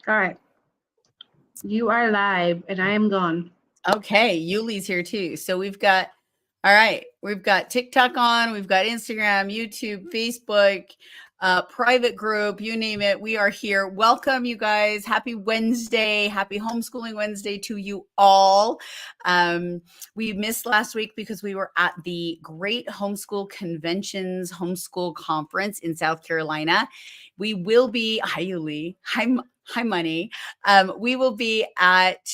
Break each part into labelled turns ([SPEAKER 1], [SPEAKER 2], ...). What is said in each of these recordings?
[SPEAKER 1] All right. You are live and I am gone.
[SPEAKER 2] Okay, Yuli's here too. So we've got, all right, we've got TikTok on, we've got Instagram, YouTube, Facebook, private group, you name it. We are here. Welcome, you guys. Happy Wednesday. Happy Homeschooling Wednesday to you all. We missed last week because we were at the Great Homeschool Conventions Homeschool Conference in South Carolina. We will be, hi, Yuli. Hi, Money. We will be at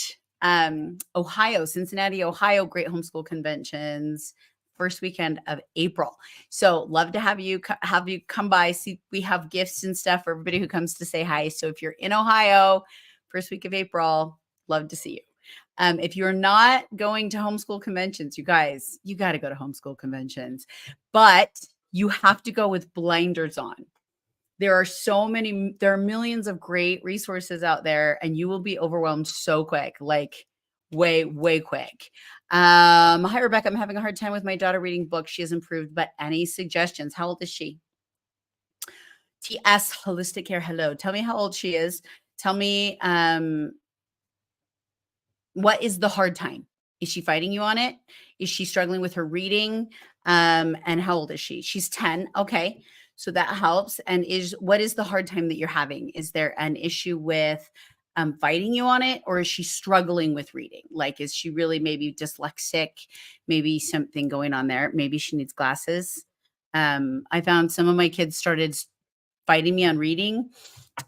[SPEAKER 2] Ohio, Cincinnati, Ohio, Great Homeschool Conventions, first weekend of April. So love to have you come by. See, we have gifts and stuff for everybody who comes to say hi. So if you're in Ohio, first week of April, love to see you. If you're not going to homeschool conventions, you guys, you got to go to homeschool conventions, but you have to go with blinders on. There are millions of great resources out there and you will be overwhelmed so quick, like way quick. Hi, Rebecca. I'm having a hard time with my daughter reading books. She has improved, but any suggestions? How old is she? TS Holistic Care. Hello. Tell me how old she is. Tell me, what is the hard time? Is she fighting you on it? Is she struggling with her reading? And how old is she? She's 10. Okay. So that helps. And what is the hard time that you're having? Is there an issue with fighting you on it, or is she struggling with reading? Like, is she really maybe dyslexic? Maybe something going on there. Maybe she needs glasses. I found some of my kids started fighting me on reading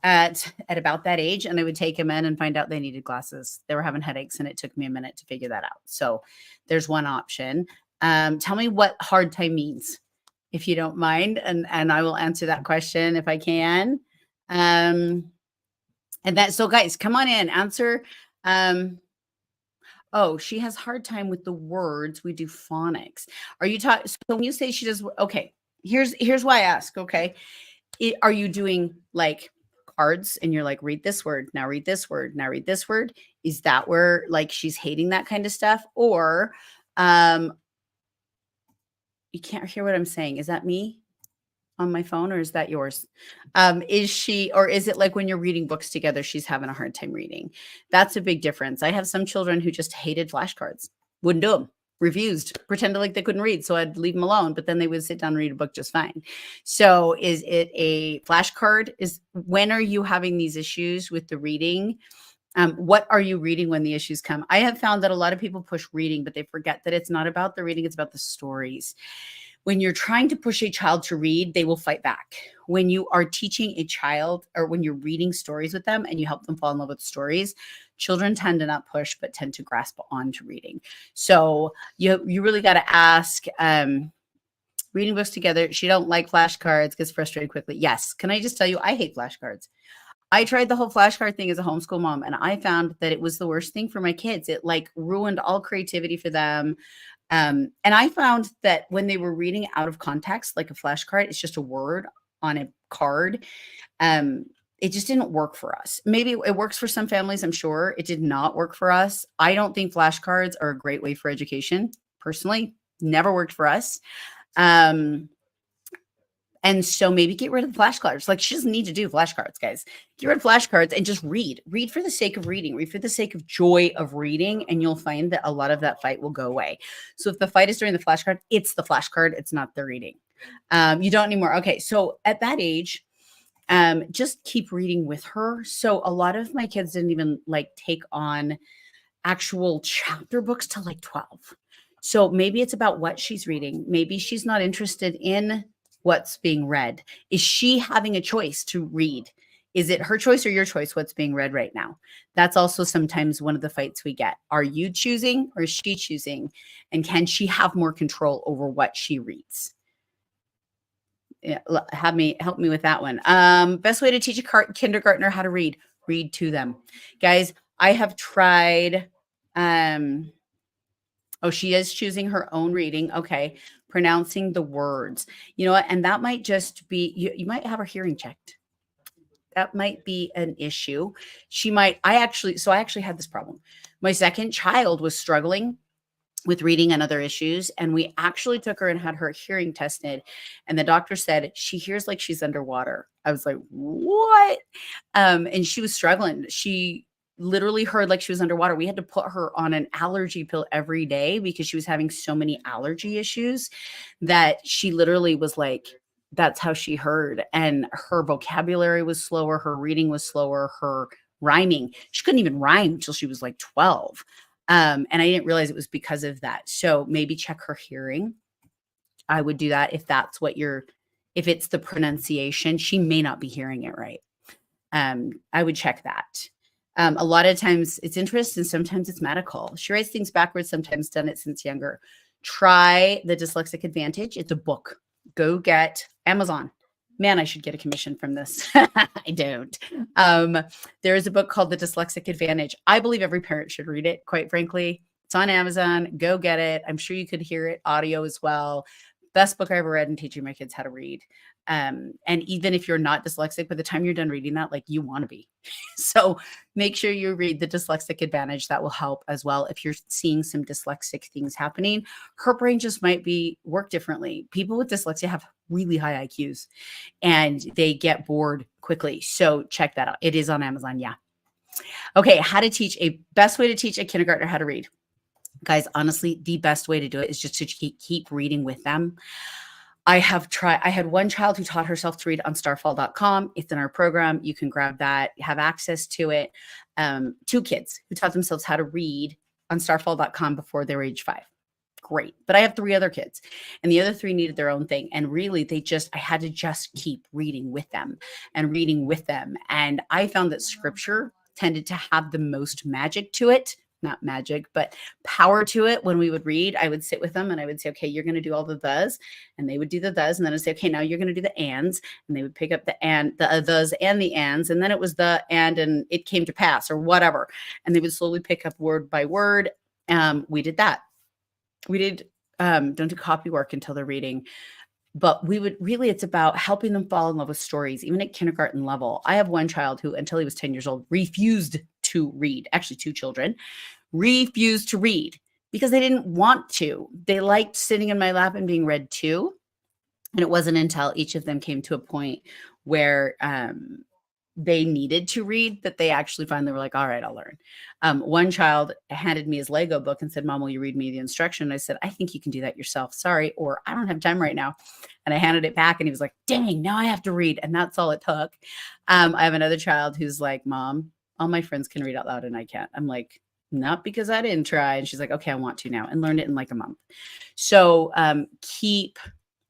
[SPEAKER 2] at about that age, and I would take them in and find out they needed glasses. They were having headaches, and it took me a minute to figure that out. So there's one option. Tell me what hard time means, if you don't mind, and I will answer that question if I can. And that, so guys, come on in, answer. Oh, she has hard time with the words. We do phonics. Are you talking? So when you say she does, okay, here's why I ask. Okay, are you doing like cards and you're like, read this word, now read this word, now read this word? Is that where like she's hating that kind of stuff? Or you can't hear what I'm saying. Is that me on my phone, or is that yours? Is she, or is it like when you're reading books together, she's having a hard time reading? That's a big difference. I have some children who just hated flashcards, wouldn't do them, refused, pretended like they couldn't read. So I'd leave them alone, but then they would sit down and read a book just fine. So is it a flashcard? When are you having these issues with the reading? What are you reading when the issues come? I have found that a lot of people push reading, but they forget that it's not about the reading, it's about the stories. When you're trying to push a child to read, they will fight back. When you are teaching a child, or when you're reading stories with them and you help them fall in love with stories, children tend to not push, but tend to grasp onto reading. So you really got to ask, reading books together. She don't like flashcards, gets frustrated quickly. Yes. Can I just tell you, I hate flashcards. I tried the whole flashcard thing as a homeschool mom, and I found that it was the worst thing for my kids. It like ruined all creativity for them. And I found that when they were reading out of context, like a flashcard, it's just a word on a card. It just didn't work for us. Maybe it works for some families. I'm sure it did not work for us. I don't think flashcards are a great way for education. Personally, never worked for us. And so maybe get rid of the flashcards. Like, she doesn't need to do flashcards, guys. Get rid of flashcards and just read. Read for the sake of reading. Read for the sake of joy of reading. And you'll find that a lot of that fight will go away. So if the fight is during the flashcard, it's the flashcard. It's not the reading. You don't anymore. Okay. So at that age, just keep reading with her. So a lot of my kids didn't even like take on actual chapter books till like 12. So maybe it's about what she's reading. Maybe she's not interested in what's being read. Is she having a choice to read? Is it her choice or your choice what's being read right now? That's also sometimes one of the fights we get. Are you choosing or is she choosing? And can she have more control over what she reads? Yeah, help me with that one. Best way to teach a kindergartner how to read to them. Guys, I have tried, oh, she is choosing her own reading. Okay. Pronouncing the words, you know what? And that might just be, you might have her hearing checked. That might be an issue. I actually had this problem. My second child was struggling with reading and other issues. And we actually took her and had her hearing tested. And the doctor said she hears like she's underwater. I was like, what? And she was struggling. She literally heard like she was underwater. We had to put her on an allergy pill every day because she was having so many allergy issues that she literally was like, that's how she heard. And her vocabulary was slower. Her reading was slower. Her rhyming, she couldn't even rhyme until she was like 12. And I didn't realize it was because of that. So maybe check her hearing. I would do that if that's what if it's the pronunciation, she may not be hearing it right. I would check that. A lot of times it's interest and sometimes it's medical. She writes things backwards, sometimes done it since younger. Try the Dyslexic Advantage. It's a book. Go get Amazon. Man, I should get a commission from this. I don't. There is a book called The Dyslexic Advantage. I believe every parent should read it, quite frankly. It's on Amazon. Go get it. I'm sure you could hear it audio as well. Best book I ever read in teaching my kids how to read. And even if you're not dyslexic, by the time you're done reading that, like you want to be. So make sure you read The Dyslexic Advantage. That will help as well. If you're seeing some dyslexic things happening, her brain just might work differently. People with dyslexia have really high IQs and they get bored quickly. So check that out. It is on Amazon. Yeah. Okay. Best way to teach a kindergartner how to read. Guys, honestly, the best way to do it is just to keep reading with them. I had one child who taught herself to read on starfall.com. It's in our program. You can grab that, have access to it. 2 kids who taught themselves how to read on starfall.com before they were age 5. Great. But I have 3 other kids and the other 3 needed their own thing. And really I had to just keep reading with them and reading with them. And I found that scripture tended to have the most magic to it. Not magic, but power to it. When we would read, I would sit with them and I would say, okay, you're going to do all the thes. And they would do the thes. And then I'd say, okay, now you're going to do the ands. And they would pick up the thes and the ands. And then it was the and it came to pass or whatever. And they would slowly pick up word by word. We did that. We did, don't do copy work until they're reading. But it's about helping them fall in love with stories, even at kindergarten level. I have one child who, until he was 10 years old, refused to read. Actually, 2 children refused to read because they didn't want to. They liked sitting in my lap and being read to. And it wasn't until each of them came to a point where they needed to read that they actually finally were like, all right, I'll learn. One child handed me his Lego book and said, Mom, will you read me the instruction? And I said, I think you can do that yourself. Sorry. Or I don't have time right now. And I handed it back and he was like, dang, now I have to read. And that's all it took. I have another child who's like, Mom, all my friends can read out loud and I can't. I'm like, not because I didn't try. And she's like, okay, I want to now, and learned it in like a month. So keep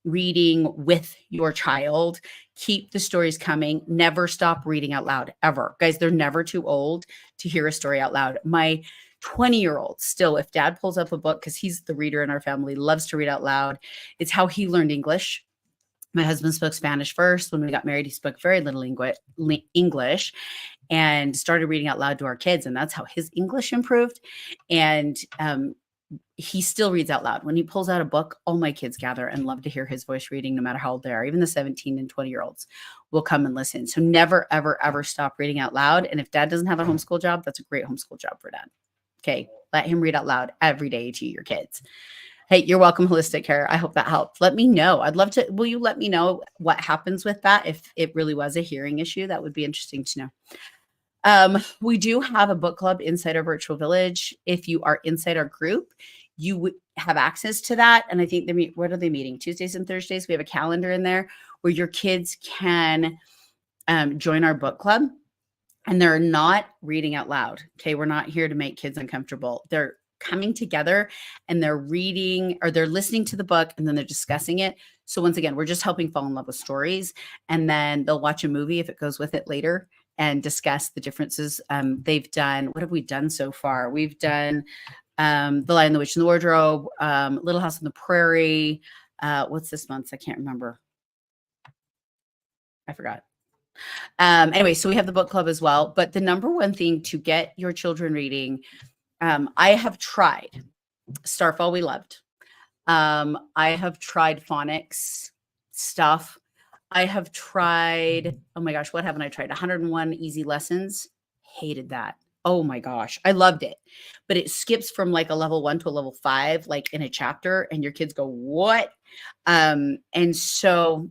[SPEAKER 2] reading with your child. Keep the stories coming. Never stop reading out loud, ever. Guys, they're never too old to hear a story out loud. My 20-year-old still, if dad pulls up a book, because he's the reader in our family, loves to read out loud. It's how he learned English. My husband spoke Spanish first. When we got married, he spoke very little English and started reading out loud to our kids. And that's how his English improved. And he still reads out loud. When he pulls out a book, all my kids gather and love to hear his voice reading, no matter how old they are. Even the 17 and 20-year-olds will come and listen. So never, ever, ever stop reading out loud. And if dad doesn't have a homeschool job, that's a great homeschool job for dad. Okay. Let him read out loud every day to your kids. Hey, you're welcome, Holistic Care. I hope that helped. Let me know. I'd love to. Will you let me know what happens with that? If it really was a hearing issue, that would be interesting to know. We do have a book club inside our virtual village. If you are inside our group, you would have access to that. And I think what are they meeting? Tuesdays and Thursdays. We have a calendar in there where your kids can join our book club, and they're not reading out loud. Okay. We're not here to make kids uncomfortable. They're coming together and they're reading, or they're listening to the book and then they're discussing it. So once again, we're just helping fall in love with stories, and then they'll watch a movie if it goes with it later and discuss the differences. They've done, what have we done so far? We've done The Lion, the Witch, and the Wardrobe, Little House on the Prairie. What's this month's? I can't remember. I forgot. Anyway, so we have the book club as well. But the number one thing to get your children reading, I have tried Starfall, we loved. I have tried phonics stuff. I have tried, oh my gosh, what haven't I tried? 101 Easy Lessons. Hated that. Oh my gosh, I loved it. But it skips from like a level 1 to a level 5, like in a chapter, and your kids go, "What?" And so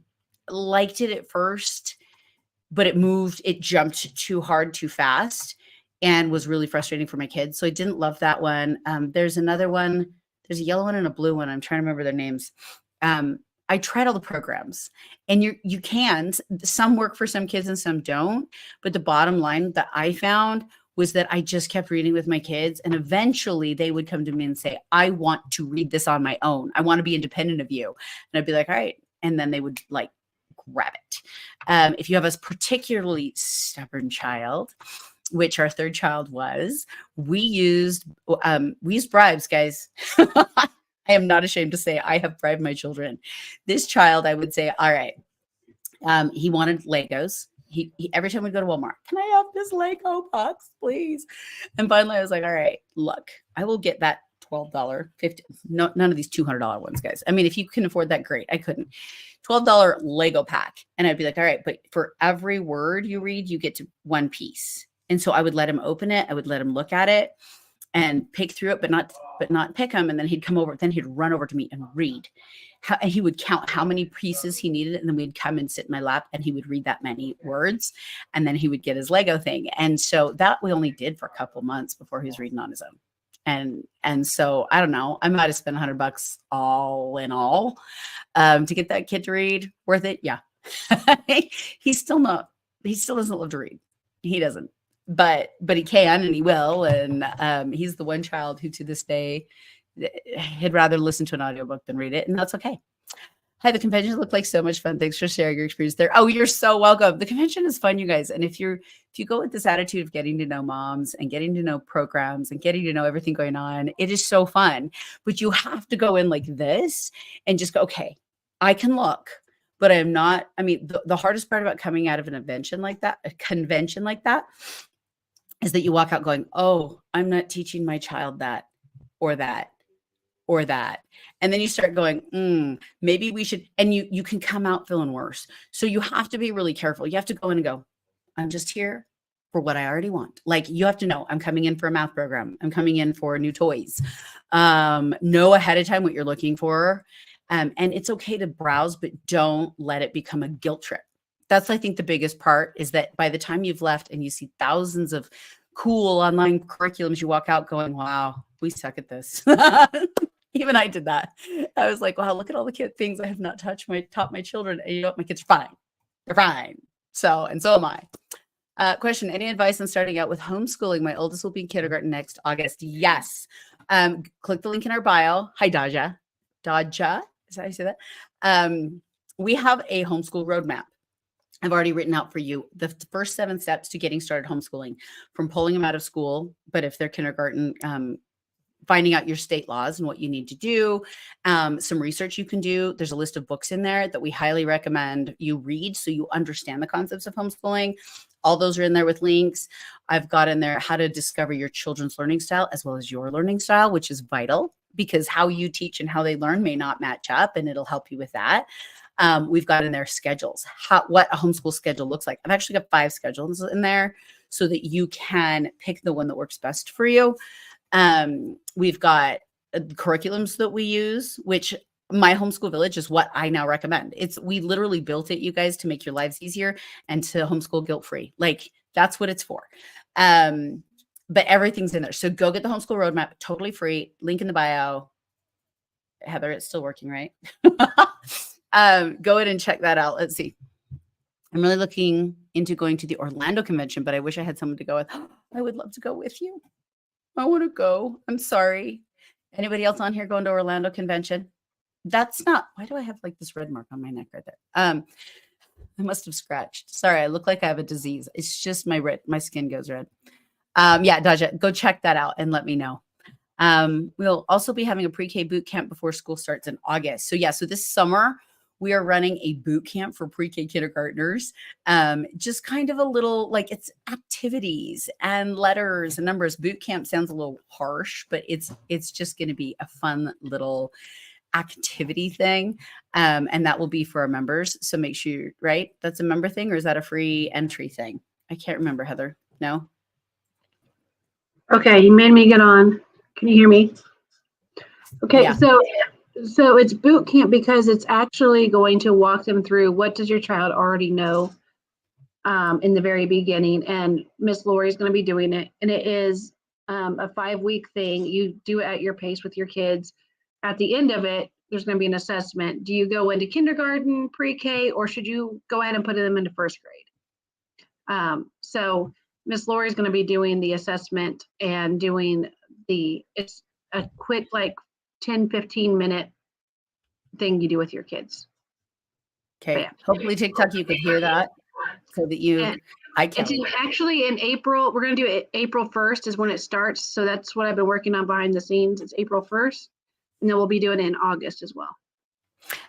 [SPEAKER 2] liked it at first, but it jumped too hard, too fast, and was really frustrating for my kids. So I didn't love that one. There's another one. There's a yellow one and a blue one. I'm trying to remember their names. I tried all the programs, and you can. Some work for some kids and some don't. But the bottom line that I found was that I just kept reading with my kids, and eventually they would come to me and say, "I want to read this on my own. I want to be independent of you." And I'd be like, "All right." And then they would like grab it. If you have a particularly stubborn child, which our third child was, we used bribes, guys. I am not ashamed to say I have bribed my children. This child, I would say, all right, he wanted Legos. He every time we go to Walmart, can I have this Lego box, please? And finally, I was like, all right, look, I will get that $12, $50. No, none of these $200 ones, guys. I mean, if you can afford that, great. I couldn't. $12 Lego pack, and I'd be like, all right, but for every word you read, you get to one piece. And so I would let him open it. I would let him look at it and pick through it, but not pick them. And then he'd come over. Then he'd run over to me and read. And he would count how many pieces he needed, and then we'd come and sit in my lap, and he would read that many words, and then he would get his Lego thing. And so that we only did for a couple months before he was reading on his own. And so I don't know. I might have spent $100 all in all to get that kid to read. Worth it? Yeah. He still doesn't love to read. He doesn't. But he can, and he will. And he's the one child who to this day he'd rather listen to an audiobook than read it, and that's okay. Hi, the convention looked like so much fun. Thanks for sharing your experience there. Oh, you're so welcome. The convention is fun, you guys. And if you go with this attitude of getting to know moms and getting to know programs and getting to know everything going on, it is so fun. But you have to go in like this and just go, okay, I can look, but I'm not. I mean, the hardest part about coming out of an convention like that, is that you walk out going, oh, I'm not teaching my child that or that or that. And then you start going, maybe we should, and you can come out feeling worse. So you have to be really careful. You have to go in and go, I'm just here for what I already want. Like, you have to know I'm coming in for a math program. I'm coming in for new toys. Know ahead of time what you're looking for. And it's okay to browse, but don't let it become a guilt trip. That's, I think, the biggest part is that by the time you've left and you see thousands of cool online curriculums, you walk out going, wow, we suck at this. Even I did that. I was like, wow, look at all the things I have not taught my children. And you know what? My kids are fine. They're fine. So am I. Question, any advice on starting out with homeschooling? My oldest will be in kindergarten next August. Yes. Click the link in our bio. Hi, Daja. Daja, is that how you say that? We have a homeschool roadmap. I've already written out for you the first 7 steps to getting started homeschooling, from pulling them out of school, but if they're kindergarten, finding out your state laws and what you need to do, some research you can do. There's a list of books in there that we highly recommend you read so you understand the concepts of homeschooling. All those are in there with links. I've got in there how to discover your children's learning style as well as your learning style, which is vital because how you teach and how they learn may not match up, and it'll help you with that. We've got in there schedules, what a homeschool schedule looks like. I've actually got 5 schedules in there so that you can pick the one that works best for you. We've got curriculums that we use, which my homeschool village is what I now recommend. We literally built it, you guys, to make your lives easier and to homeschool guilt-free. Like, that's what it's for. But everything's in there. So go get the homeschool roadmap, totally free. Link in the bio. Heather, it's still working, right? Go ahead and check that out. Let's see. I'm really looking into going to the Orlando convention, but I wish I had someone to go with. I would love to go with you. I want to go. I'm sorry. Anybody else on here going to Orlando convention? That's not, why do I have like this red mark on my neck right there? I must have scratched. Sorry, I look like I have a disease. It's just my skin goes red. Yeah, Daja, go check that out and let me know. We'll also be having a pre-K boot camp before school starts in August. So yeah, so this summer we are running a boot camp for pre-K kindergartners. Just kind of a little, like, it's activities and letters and numbers. Boot camp sounds a little harsh, but it's just going to be a fun little activity thing. And that will be for our members. So make sure, right? That's a member thing, or is that a free entry thing? I can't remember, Heather. No?
[SPEAKER 1] Okay, you made me get on. Can you hear me? Okay,
[SPEAKER 2] Yeah.
[SPEAKER 1] so it's boot camp because it's actually going to walk them through what does your child already know in the very beginning, and Miss Lori is going to be doing it, and it is a 5-week thing. You do it at your pace with your kids. At the end of it, there's going to be an assessment. Do you go into kindergarten, pre-K, or should you go ahead and put them into first grade? So Miss Lori is going to be doing the assessment and doing it's a quick, like 10-15 minute thing you do with your kids.
[SPEAKER 2] Okay.
[SPEAKER 1] Yeah.
[SPEAKER 2] Hopefully TikTok, you could hear that so that you,
[SPEAKER 1] And
[SPEAKER 2] hi
[SPEAKER 1] it's
[SPEAKER 2] Kelly.
[SPEAKER 1] actually in April. We're going to do it April 1st is when it starts. So that's what I've been working on behind the scenes. It's April 1st. And then we'll be doing it in August as well.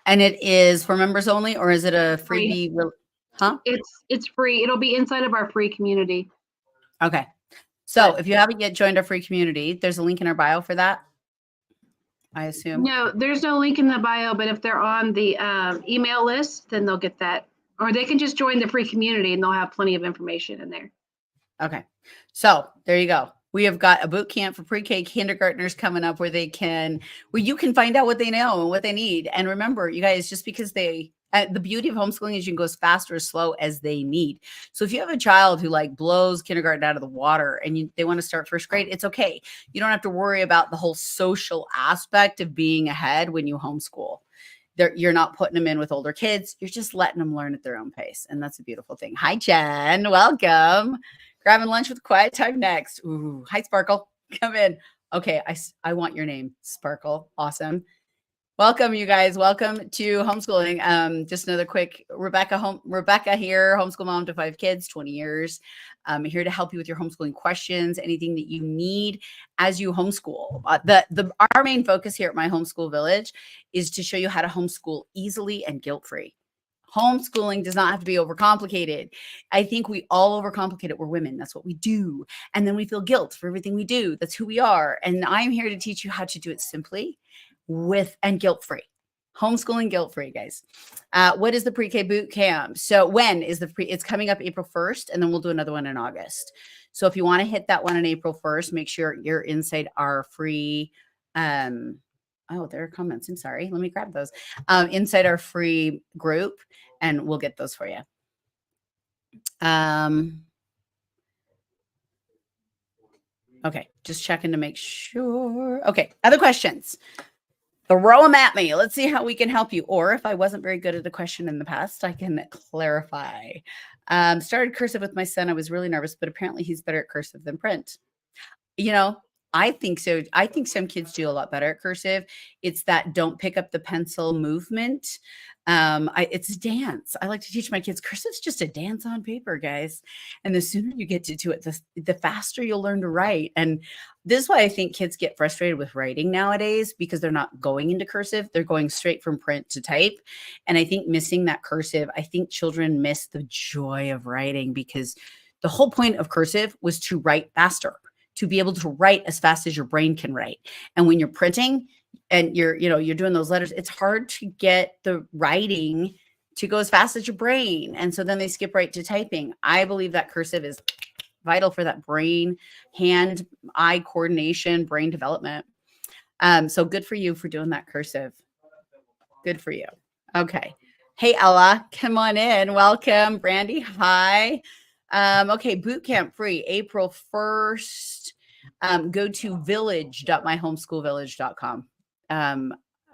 [SPEAKER 2] And it is for members only, or is it a freebie? Huh?
[SPEAKER 1] It's free. It'll be inside of our free community.
[SPEAKER 2] Okay. So if you haven't yet joined our free community, there's a link in our bio for that, I assume.
[SPEAKER 1] No, there's no link in the bio, but if they're on the email list, then they'll get that. Or they can just join the free community and they'll have plenty of information in there.
[SPEAKER 2] Okay. So there you go. We have got a boot camp for pre-K kindergartners coming up where you can find out what they know and what they need. And remember, you guys, just because the beauty of homeschooling is you can go as fast or as slow as they need. So if you have a child who like blows kindergarten out of the water and they want to start first grade, it's okay. You don't have to worry about the whole social aspect of being ahead when you homeschool. You're not putting them in with older kids. You're just letting them learn at their own pace. And that's a beautiful thing. Hi, Jen. Welcome. Grabbing lunch with quiet time next. Ooh, hi, Sparkle. Come in. Okay, I want your name, Sparkle. Awesome. Welcome, you guys. Welcome to homeschooling. Just another quick Rebecca here, homeschool mom to 5 kids, 20 years. I'm here to help you with your homeschooling questions, anything that you need as you homeschool. Our main focus here at My Homeschool Village is to show you how to homeschool easily and guilt-free. Homeschooling does not have to be overcomplicated. I think we all overcomplicate it. We're women. That's what we do. And then we feel guilt for everything we do. That's who we are. And I'm here to teach you how to do it simply and guilt-free. Homeschooling guilt-free, guys. What is the pre-K boot camp? So when is it's coming up April 1st, and then we'll do another one in August. So if you want to hit that one on April 1st, make sure you're inside our free, oh, there are comments. I'm sorry. Let me grab those. Inside our free group, and we'll get those for you. Okay, just checking to make sure. Okay, other questions? Throw them at me. Let's see how we can help you. Or if I wasn't very good at a question in the past, I can clarify. Started cursive with my son. I was really nervous, but apparently he's better at cursive than print. You know, I think so. I think some kids do a lot better at cursive. It's that don't pick up the pencil movement. It's a dance. I like to teach my kids cursive's just a dance on paper, guys. And the sooner you get to do it, the faster you'll learn to write. And this is why I think kids get frustrated with writing nowadays, because they're not going into cursive. They're going straight from print to type. And I think missing that cursive, I think children miss the joy of writing, because the whole point of cursive was to write faster, to be able to write as fast as your brain can write. And when you're printing and you're doing those letters, it's hard to get the writing to go as fast as your brain. And so then they skip right to typing. I believe that cursive is vital for that brain, hand-eye coordination, brain development. So good for you for doing that cursive. Good for you. Okay. Hey, Ella, come on in. Welcome. Brandy, hi. Okay, bootcamp free, April 1st. Go to village.myhomeschoolvillage.com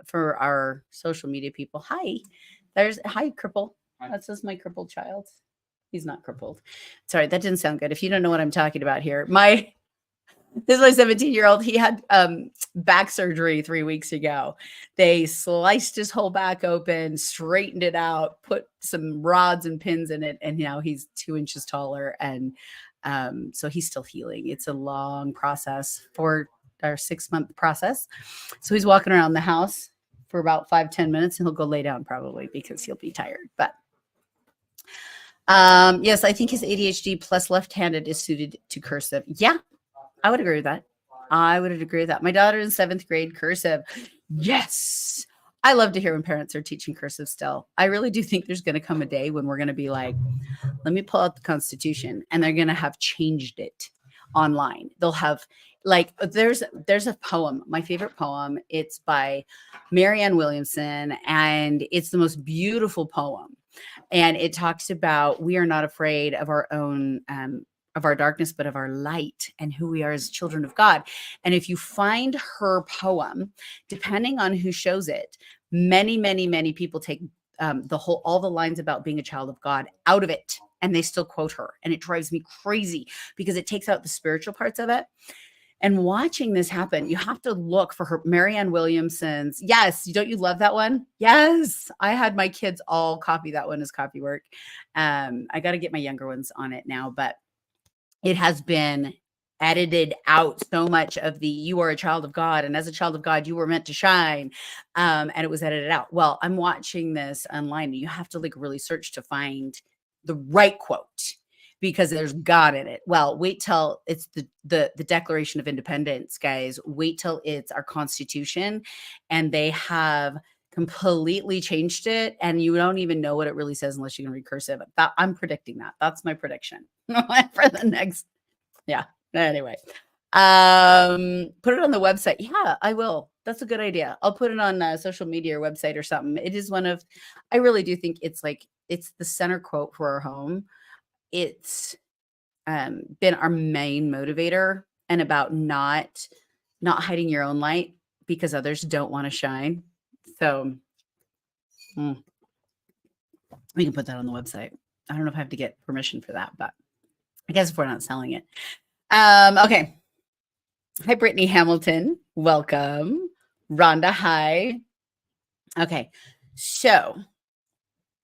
[SPEAKER 2] for our social media people. Hi, cripple. That's just my crippled child. He's not crippled. Sorry, that didn't sound good. If you don't know what I'm talking about here, this is my 17-year-old. He had back surgery 3 weeks ago. They sliced his whole back open, straightened it out, put some rods and pins in it, and now he's 2 inches taller. And so he's still healing. It's a long process, 6-month process. So he's walking around the house for about 5-10 minutes, and he'll go lay down probably because he'll be tired. But yes, I think his ADHD plus left-handed is suited to cursive. Yeah, I would agree with that. My daughter in 7th grade, cursive. Yes. I love to hear when parents are teaching cursive still. I really do think there's going to come a day when we're going to be like, let me pull out the Constitution, and they're going to have changed it. online. They'll have like there's a poem, my favorite poem. It's by Marianne Williamson, and it's the most beautiful poem. And it talks about we are not afraid of our own of our darkness, but of our light and who we are as children of God. And if you find her poem, depending on who shows it, many people take all the lines about being a child of God out of it, and they still quote her. And it drives me crazy because it takes out the spiritual parts of it. And watching this happen, you have to look for her, Marianne Williamson's. Yes, don't you love that one? Yes, I had my kids all copy that one as copy work. I got to get my younger ones on it now, but it has been edited out so much of the you are a child of God, and as a child of God you were meant to shine, and it was edited out. Well, I'm watching this online, and you have to like really search to find the right quote because there's God in it. Well, wait till it's the Declaration of Independence, guys. Wait till it's our Constitution, and they have completely changed it, and you don't even know what it really says unless you can read cursive. I'm predicting that. That's my prediction for the next. Yeah. Anyway, put it on the website. Yeah, I will. That's a good idea. I'll put it on social media or website or something. It is one of, I really do think it's the center quote for our home. It's been our main motivator, and about not hiding your own light because others don't want to shine. So we can put that on the website. I don't know if I have to get permission for that, but I guess if we're not selling it. Okay. Hi, Brittany Hamilton. Welcome. Rhonda, hi. Okay. So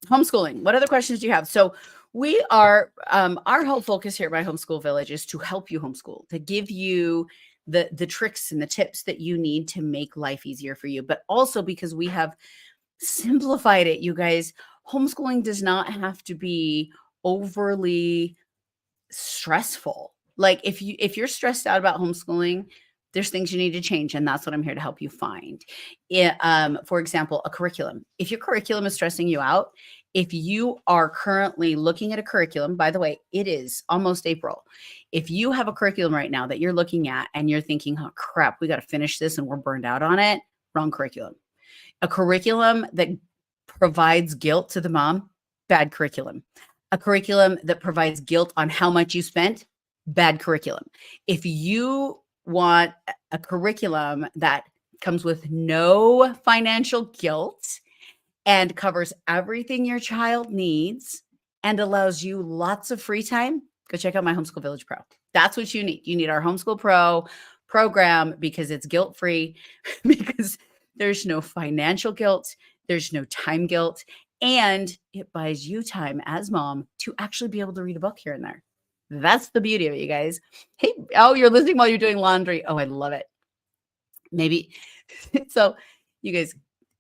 [SPEAKER 2] homeschooling. What other questions do you have? So we are, our whole focus here at My Homeschool Village is to help you homeschool, to give you the tricks and the tips that you need to make life easier for you, but also because we have simplified it, you guys. Homeschooling does not have to be overly stressful. Like if you're stressed out about homeschooling, there's things you need to change, and that's what I'm here to help you find. For example, a curriculum. If your curriculum is stressing you out, if you are currently looking at a curriculum, by the way, it is almost April. If you have a curriculum right now that you're looking at and you're thinking, oh crap, we got to finish this and we're burned out on it, wrong curriculum. A curriculum that provides guilt to the mom, bad curriculum. A curriculum that provides guilt on how much you spent, bad curriculum. If you want a curriculum that comes with no financial guilt and covers everything your child needs and allows you lots of free time, go check out My Homeschool Village Pro. That's what you need. You need our Homeschool Pro program because it's guilt-free, because there's no financial guilt, there's no time guilt, and it buys you time as mom to actually be able to read a book here and there. That's the beauty of it, you guys. Hey, oh, you're listening while you're doing laundry. Oh, I love it. Maybe. So you guys,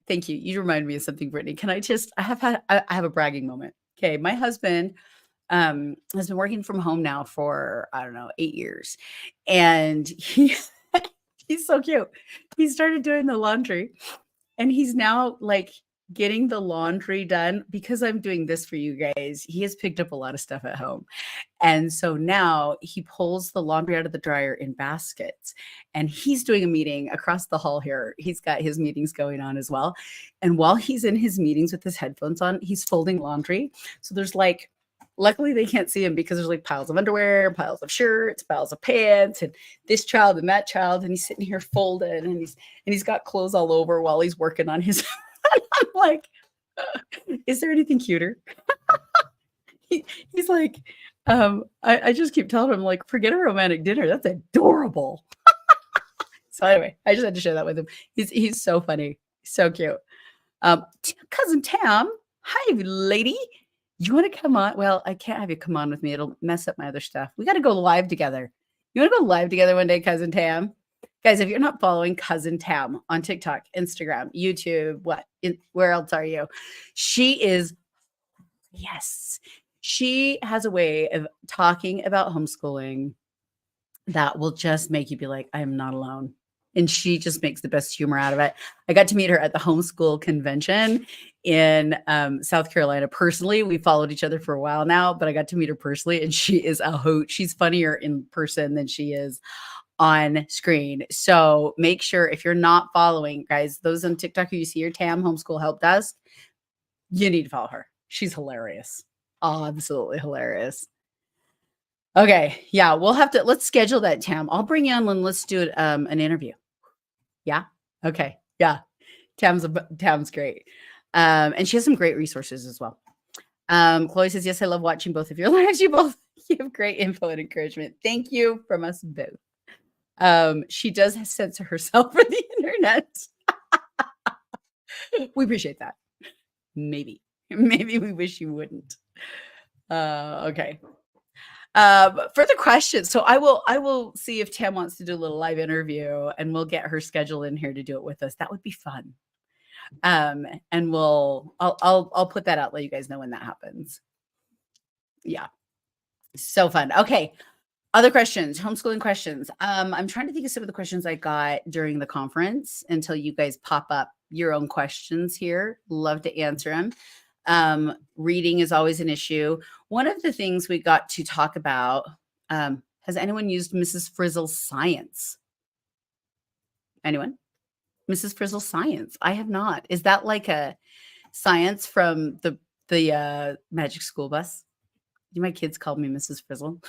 [SPEAKER 2] thank you. You remind me of something, Brittany. Can I have a bragging moment. Okay. My husband has been working from home now for, I don't know, 8 years. And he's so cute. He started doing the laundry, and he's now like getting the laundry done because I'm doing this for you guys. He has picked up a lot of stuff at home. And so now he pulls the laundry out of the dryer in baskets, and he's doing a meeting across the hall here. He's got his meetings going on as well. And while he's in his meetings with his headphones on, he's folding laundry. So there's like, luckily they can't see him because there's like piles of underwear, piles of shirts, piles of pants, and this child and that child. And he's sitting here folded, and he's got clothes all over while he's working on his. I'm like, is there anything cuter? He's like, I just keep telling him, like, forget a romantic dinner. That's adorable. So anyway, I just had to share that with him. He's so funny. So cute. Cousin Tam, hi, lady. You want to come on? Well, I can't have you come on with me. It'll mess up my other stuff. We got to go live together. You want to go live together one day, Cousin Tam? Guys, if you're not following Cousin Tam on TikTok, Instagram, YouTube, where else are you? She has a way of talking about homeschooling that will just make you be like, I am not alone. and she just makes the best humor out of it. I got to meet her at the homeschool convention in South Carolina. Personally, we followed each other for a while now, but I got to meet her personally, and she is a hoot. She's funnier in person than she is on screen. So make sure, if you're not following, guys, those on TikTok who you see your Tam Homeschool Help Desk, you need to follow her. She's hilarious. Absolutely hilarious. Okay. Yeah. Let's schedule that, Tam. I'll bring you on and let's do an interview. Yeah. Okay. Yeah. Tam's great. And she has some great resources as well. Chloe says, yes, I love watching both of your lives. You both give great info and encouragement. Thank you from us both. She does censor herself for the internet. We appreciate that. Maybe we wish you wouldn't. Okay. Further questions. So I will see if Tam wants to do a little live interview, and we'll get her schedule in here to do it with us. That would be fun. And I'll put that out, let you guys know when that happens. Yeah. So fun. Okay. Other questions, homeschooling questions. I'm trying to think of some of the questions I got during the conference until you guys pop up your own questions here. Love to answer them. Reading is always an issue. One of the things we got to talk about, has anyone used Mrs. Frizzle's Science? Anyone? Mrs. Frizzle's Science. I have not. Is that like a science from the Magic School Bus? My kids called me Mrs. Frizzle.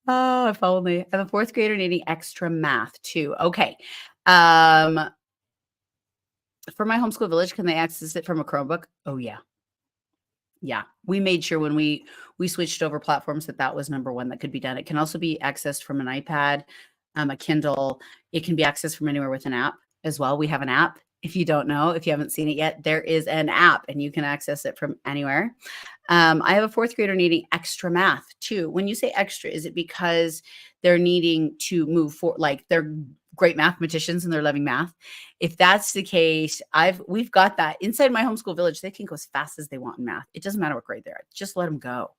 [SPEAKER 2] Oh, if only. I have a fourth grader needing extra math too. Okay. For my homeschool village, can they access it from a Chromebook? Oh yeah. Yeah. We made sure when we switched over platforms that was number one that could be done. It can also be accessed from an iPad, a Kindle. It can be accessed from anywhere with an app as well. We have an app. If you don't know, if you haven't seen it yet, there is an app and you can access it from anywhere. I have a fourth grader needing extra math too. When you say extra, is it because they're needing to move forward, like they're great mathematicians and they're loving math? If that's the case, we've got that inside my homeschool village. They can go as fast as they want in math. It doesn't matter what grade they're at. Just let them go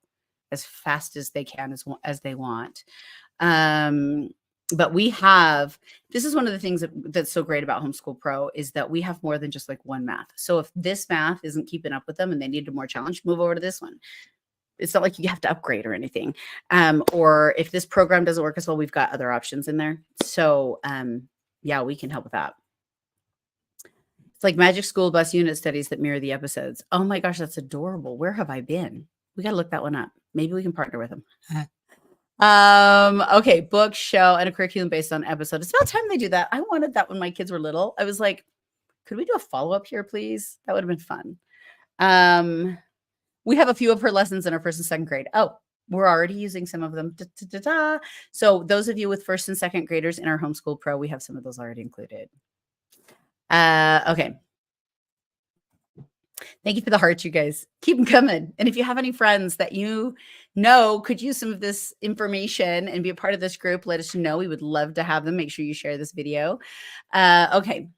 [SPEAKER 2] as fast as they can, as they want. But this is one of the things that's so great about Homeschool Pro is that we have more than just like one math. So if this math isn't keeping up with them and they need a more challenge, move over to this one. It's not like you have to upgrade or anything. Or if this program doesn't work as well, we've got other options in there. So yeah, we can help with that. It's like Magic School Bus unit studies that mirror the episodes. Oh my gosh, that's adorable. Where have I been? We got to look that one up. Maybe we can partner with them. Okay, book, show, and a curriculum based on episode. It's about time they do that. I wanted that when my kids were little. I was like, could we do a follow-up here, please? That would have been fun. We have a few of her lessons in our first and second grade. Oh, we're already using some of them. So those of you with first and second graders in our Homeschool Pro, we have some of those already included. Okay. Thank you for the hearts, you guys. Keep them coming. And if you have any friends that you know could use some of this information and be a part of this group, let us know. We would love to have them. Make sure you share this video. Okay.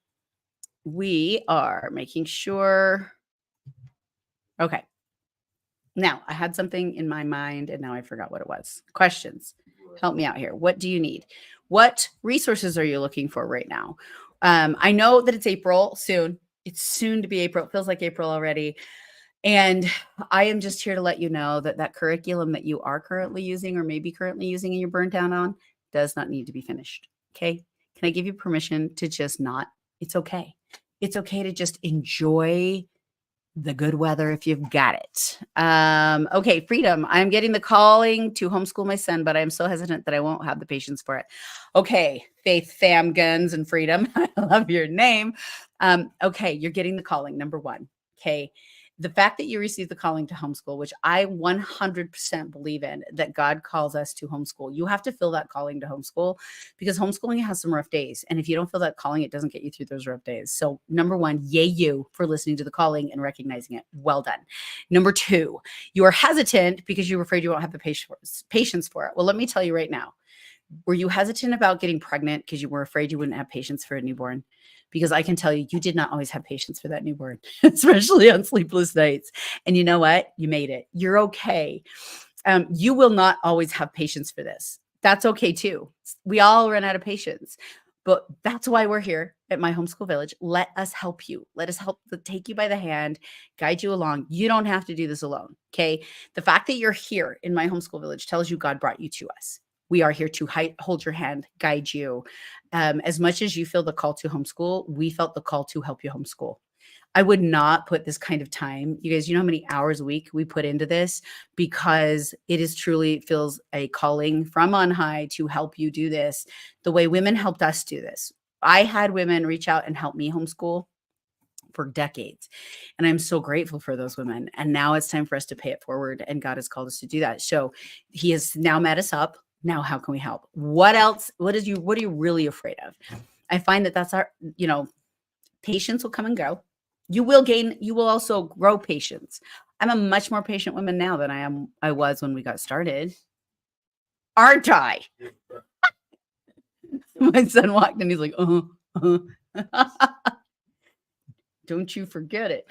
[SPEAKER 2] We are making sure. Okay. Now, I had something in my mind and now I forgot what it was. Questions. Help me out here. What do you need? What resources are you looking for right now? I know that it's April soon. It's soon to be April. It feels like April already. And I am just here to let you know that that curriculum that you are currently using or maybe currently using and you're burnt down on does not need to be finished. Okay. Can I give you permission to just not? It's okay. It's okay to just enjoy the good weather if you've got it. Okay. Freedom. I'm getting the calling to homeschool my son, but I'm so hesitant that I won't have the patience for it. Okay. Faith, fam, guns, and freedom. I love your name. Okay. You're getting the calling. Number one. Okay. The fact that you received the calling to homeschool, which I 100% believe in, that God calls us to homeschool. You have to feel that calling to homeschool because homeschooling has some rough days. And if you don't feel that calling, it doesn't get you through those rough days. So number one, yay you for listening to the calling and recognizing it. Well done. Number two, you are hesitant because you're afraid you won't have the patience for it. Well, let me tell you right now, were you hesitant about getting pregnant because you were afraid you wouldn't have patience for a newborn? Because I can tell you, you did not always have patience for that newborn, especially on sleepless nights. And you know what? You made it. You're okay. You will not always have patience for this. That's okay too. We all run out of patience. But that's why we're here at My Homeschool Village. Let us help you. Let us help take you by the hand, guide you along. You don't have to do this alone. Okay. The fact that you're here in My Homeschool Village tells you God brought you to us. We are here to hold your hand, guide you. As much as you feel the call to homeschool, we felt the call to help you homeschool. I would not put this kind of time. You guys, you know how many hours a week we put into this, because it is truly feels a calling from on high to help you do this the way women helped us do this. I had women reach out and help me homeschool for decades. And I'm so grateful for those women. And now it's time for us to pay it forward. And God has called us to do that. So he has now met us up. Now, how can we help? What else? What are you really afraid of? I find that that's our, patience will come and go. You will also grow patience. I'm a much more patient woman now than I was when we got started. Aren't I? My son walked in, he's like, don't you forget it.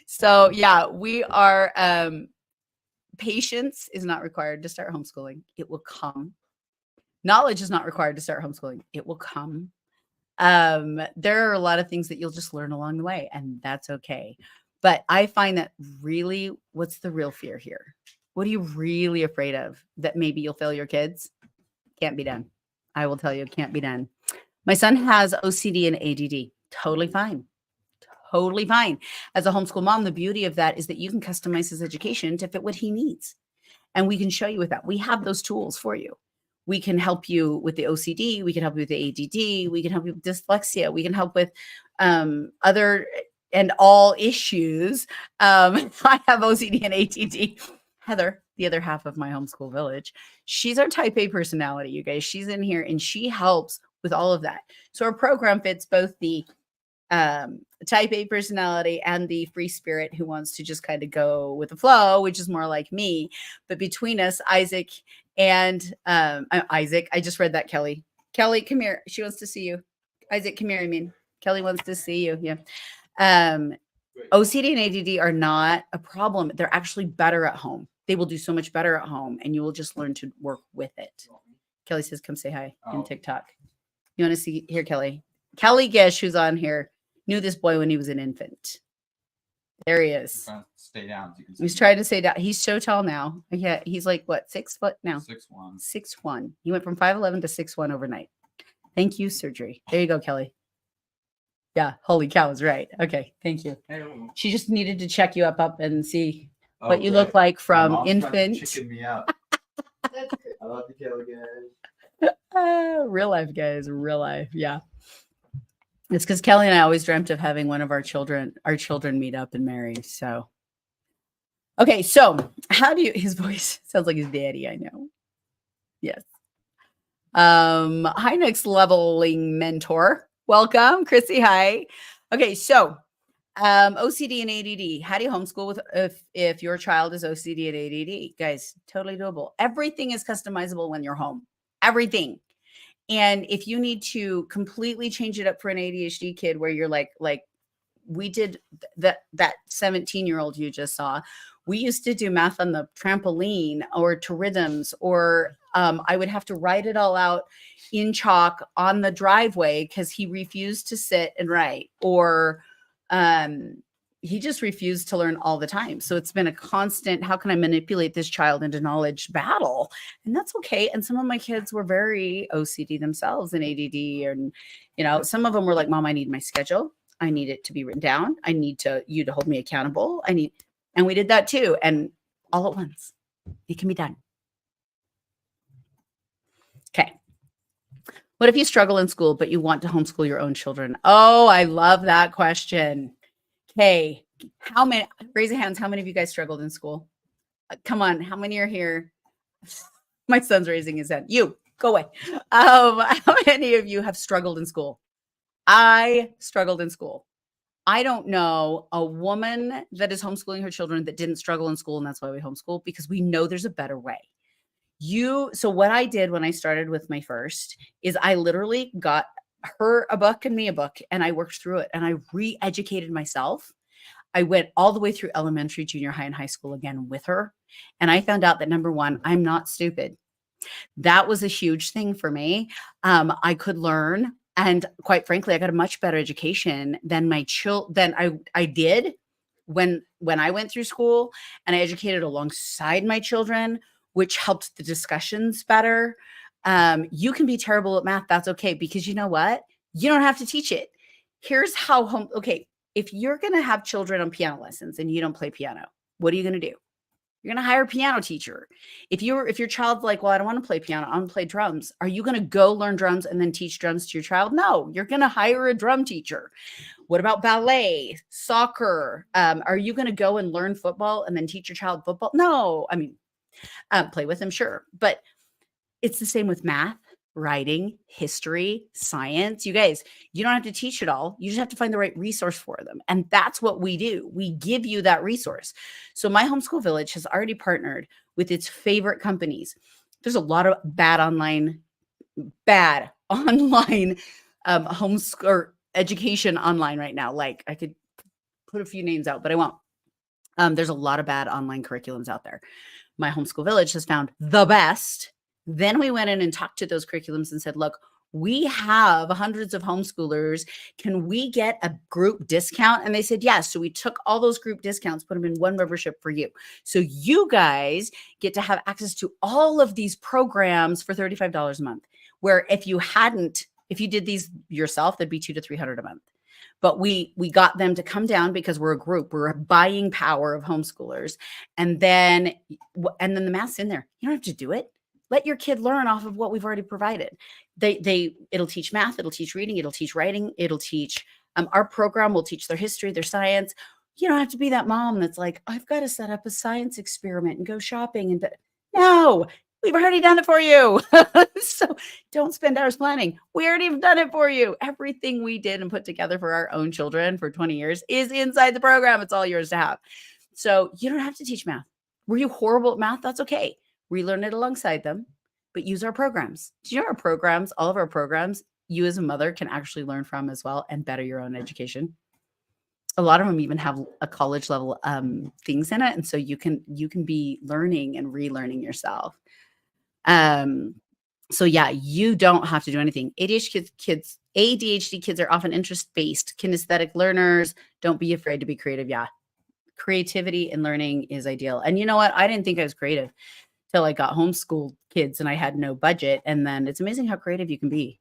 [SPEAKER 2] So yeah, we are, patience is not required to start homeschooling. It will come. Knowledge is not required to start homeschooling. It will come. There are a lot of things that you'll just learn along the way, and that's okay. But I find that really, what's the real fear here? What are you really afraid of? That maybe you'll fail your kids? Can't be done. I will tell you, it can't be done. My son has OCD and ADD. Totally fine. Totally fine. As a homeschool mom, the beauty of that is that you can customize his education to fit what he needs. And we can show you with that. We have those tools for you. We can help you with the OCD. We can help you with the ADD. We can help you with dyslexia. We can help with other and all issues. I have OCD and ADD. Heather, the other half of My Homeschool Village, she's our type A personality, you guys. She's in here and she helps with all of that. So our program fits both the type A personality and the free spirit who wants to just kind of go with the flow, which is more like me. But between us, Isaac and Isaac, I just read that, Kelly. Kelly, come here. She wants to see you. Isaac, come here. I mean, Kelly wants to see you. Yeah. OCD and ADD are not a problem. They're actually better at home. They will do so much better at home, and you will just learn to work with it. Kelly says, come say hi on TikTok. You want to see here, Kelly? Kelly Gish, who's on here, knew this boy when he was an infant. There he is.
[SPEAKER 3] Stay down.
[SPEAKER 2] He's trying to stay down. He's so tall now. Yeah, he's like what, 6 foot now?
[SPEAKER 3] 6'1".
[SPEAKER 2] 6'1". He went from 5'11" to 6'1" overnight. Thank you, surgery. There you go, Kelly. Yeah, holy cow is right. Okay, thank you. She just needed to check you up and see what you look like from infant.
[SPEAKER 3] Chicken me out. I love you, Kelly, guys.
[SPEAKER 2] Real life, guys. Real life. Yeah. It's because Kelly and I always dreamt of having one of our children meet up and marry. So, okay. So how do you, his voice sounds like his daddy. I know. Yes. Hi, next leveling mentor. Welcome, Chrissy. Hi. Okay. So, OCD and ADD. How do you homeschool with if your child is OCD and ADD? Guys, totally doable. Everything is customizable when you're home. Everything. And if you need to completely change it up for an ADHD kid where you're like we did that 17-year-old you just saw, we used to do math on the trampoline or to rhythms, or I would have to write it all out in chalk on the driveway because he refused to sit and write, or he just refused to learn all the time. So it's been a constant, how can I manipulate this child into knowledge battle? And that's okay. And some of my kids were very OCD themselves and ADD. And, some of them were like, Mom, I need my schedule. I need it to be written down. I need you to hold me accountable. And we did that too. And all at once, it can be done. Okay. What if you struggle in school, but you want to homeschool your own children? Oh, I love that question. Okay, raise your hands. How many of you guys struggled in school? Come on. How many are here? My son's raising his hand. You go away. How many of you have struggled in school? I struggled in school. I don't know a woman that is homeschooling her children that didn't struggle in school. And that's why we homeschool, because we know there's a better way. So what I did when I started with my first is I literally got her a book and me a book, and I worked through it and I re-educated myself. I went all the way through elementary, junior high, and high school again with her. And I found out that number one, I'm not stupid. That was a huge thing for me. I could learn. And quite frankly, I got a much better education than I did when I went through school, and I educated alongside my children, which helped the discussions better. You can be terrible at math. That's okay. Because you know what? You don't have to teach it. Here's how okay. If you're going to have children on piano lessons and you don't play piano, what are you going to do? You're going to hire a piano teacher. If your child's like, well, I don't want to play piano, I want to play drums. Are you going to go learn drums and then teach drums to your child? No, you're going to hire a drum teacher. What about ballet, soccer? Are you going to go and learn football and then teach your child football? No, I mean, play with them, sure. But it's the same with math, writing, history, science. You guys, you don't have to teach it all. You just have to find the right resource for them. And that's what we do. We give you that resource. So my homeschool village has already partnered with its favorite companies. There's a lot of bad online homeschool or education online right now. Like I could put a few names out, but I won't. There's a lot of bad online curriculums out there. My homeschool village has found the best. Then we went in and talked to those curriculums and said, look, we have hundreds of homeschoolers. Can we get a group discount? And they said, yes. So we took all those group discounts, put them in one membership for you. So you guys get to have access to all of these programs for $35 a month, where if you did these yourself, that'd be $200 to $300 a month. But we got them to come down because we're a group. We're a buying power of homeschoolers. And then the math's in there. You don't have to do it. Let your kid learn off of what we've already provided. It'll teach math, it'll teach reading, it'll teach writing, it'll teach, our program will teach their history, their science. You don't have to be that mom that's like, I've got to set up a science experiment and go shopping. No, we've already done it for you. So don't spend hours planning. We already have done it for you. Everything we did and put together for our own children for 20 years is inside the program. It's all yours to have. So you don't have to teach math. Were you horrible at math? That's okay. Relearn it alongside them, but use our programs. Do you know our programs, all of our programs, you as a mother can actually learn from as well and better your own education. A lot of them even have a college level things in it. And so you can be learning and relearning yourself. So yeah, you don't have to do anything. ADHD kids are often interest-based, kinesthetic learners. Don't be afraid to be creative. Yeah. Creativity and learning is ideal. And you know what? I didn't think I was creative till I got homeschooled kids and I had no budget. And then it's amazing how creative you can be.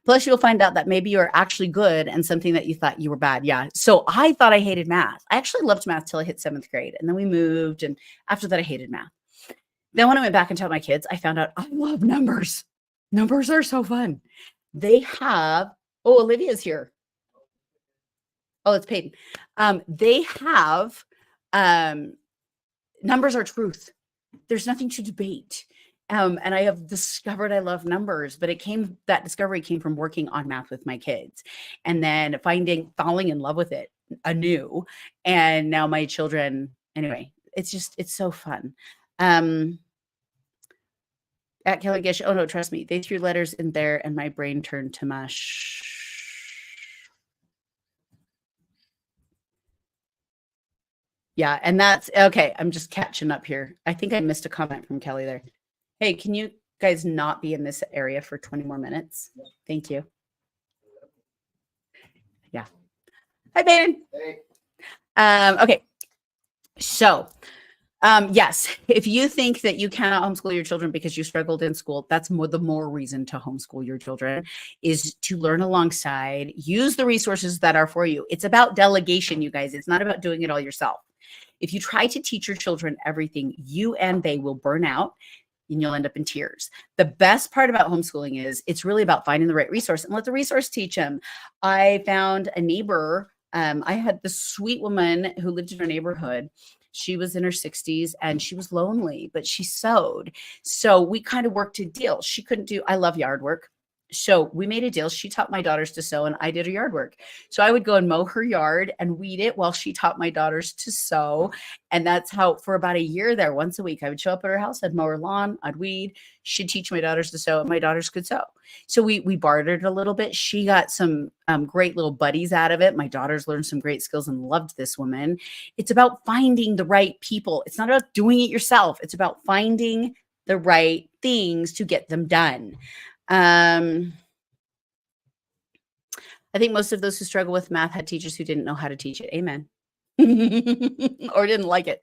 [SPEAKER 2] Plus, you'll find out that maybe you're actually good and something that you thought you were bad. Yeah. So I thought I hated math. I actually loved math till I hit 7th grade. And then we moved. And after that, I hated math. Then when I went back and told my kids, I found out I love numbers. Numbers are so fun. They have, Olivia's here. Oh, it's Peyton. They have, numbers are truth. There's nothing to debate. And I have discovered I love numbers, but that discovery came from working on math with my kids and then falling in love with it anew. And now my children, anyway, it's so fun. At Kelly Gish, oh no, trust me, they threw letters in there and my brain turned to mush. Yeah, and that's okay. I'm just catching up here. I think I missed a comment from Kelly there. Hey, can you guys not be in this area for 20 more minutes? Thank you. Yeah. Hi, Baden.
[SPEAKER 3] Hey.
[SPEAKER 2] Okay. So, yes, if you think that you cannot homeschool your children because you struggled in school, that's the more reason to homeschool your children is to learn alongside, use the resources that are for you. It's about delegation, you guys. It's not about doing it all yourself. If you try to teach your children everything, you and they will burn out and you'll end up in tears. The best part about homeschooling is it's really about finding the right resource and let the resource teach them. I found a neighbor. I had this sweet woman who lived in our neighborhood. She was in her 60s and she was lonely, but she sewed. So we kind of worked a deal. I love yard work. So we made a deal. She taught my daughters to sew and I did her yard work. So I would go and mow her yard and weed it while she taught my daughters to sew. And that's how, for about a year there, once a week, I would show up at her house, I'd mow her lawn, I'd weed, she'd teach my daughters to sew, and my daughters could sew. So we bartered a little bit. She got some great little buddies out of it. My daughters learned some great skills and loved this woman. It's about finding the right people. It's not about doing it yourself. It's about finding the right things to get them done. I think most of those who struggle with math had teachers who didn't know how to teach it. Amen. Or didn't like it.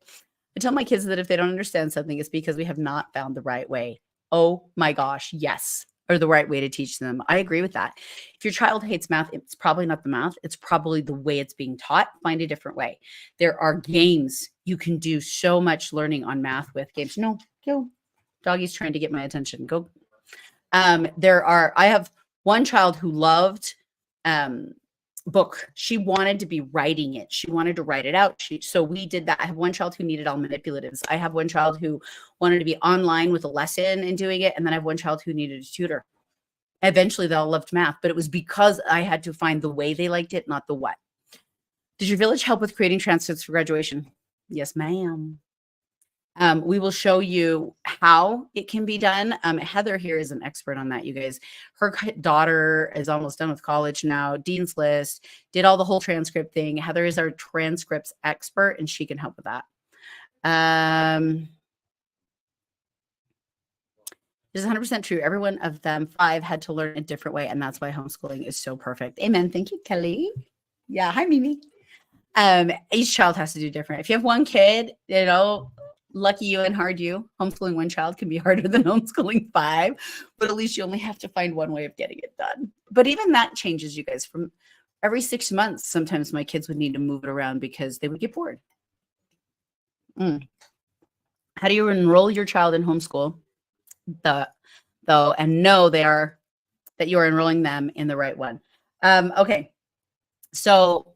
[SPEAKER 2] I tell my kids that if they don't understand something, it's because we have not found the right way. Oh my gosh, yes. Or the right way to teach them. I agree with that. If your child hates math, it's probably not the math. It's probably the way it's being taught. Find a different way. There are games. You can do so much learning on math with games. No, go. Doggy's trying to get my attention. Go. I have one child who loved book. She wanted to be writing it. She wanted to write it out. So we did that. I have one child who needed all manipulatives. I have one child who wanted to be online with a lesson and doing it. And then I have one child who needed a tutor. Eventually they all loved math, but it was because I had to find the way they liked it, not the what. Did your village help with creating transcripts for graduation? Yes, ma'am. We will show you how it can be done. Heather here is an expert on that, you guys. Her daughter is almost done with college now. Dean's List, did all the whole transcript thing. Heather is our transcripts expert, and she can help with that. This is 100% true. Every one of them 5 had to learn a different way, and that's why homeschooling is so perfect. Amen. Thank you, Kelly. Yeah. Hi, Mimi. Each child has to do different. If you have one kid, lucky you and hard you. Homeschooling one child can be harder than homeschooling 5, but at least you only have to find one way of getting it done. But even that changes, you guys. From every 6 months, sometimes my kids would need to move it around because they would get bored. How do you enroll your child in homeschool, and know that you are enrolling them in the right one? Okay, so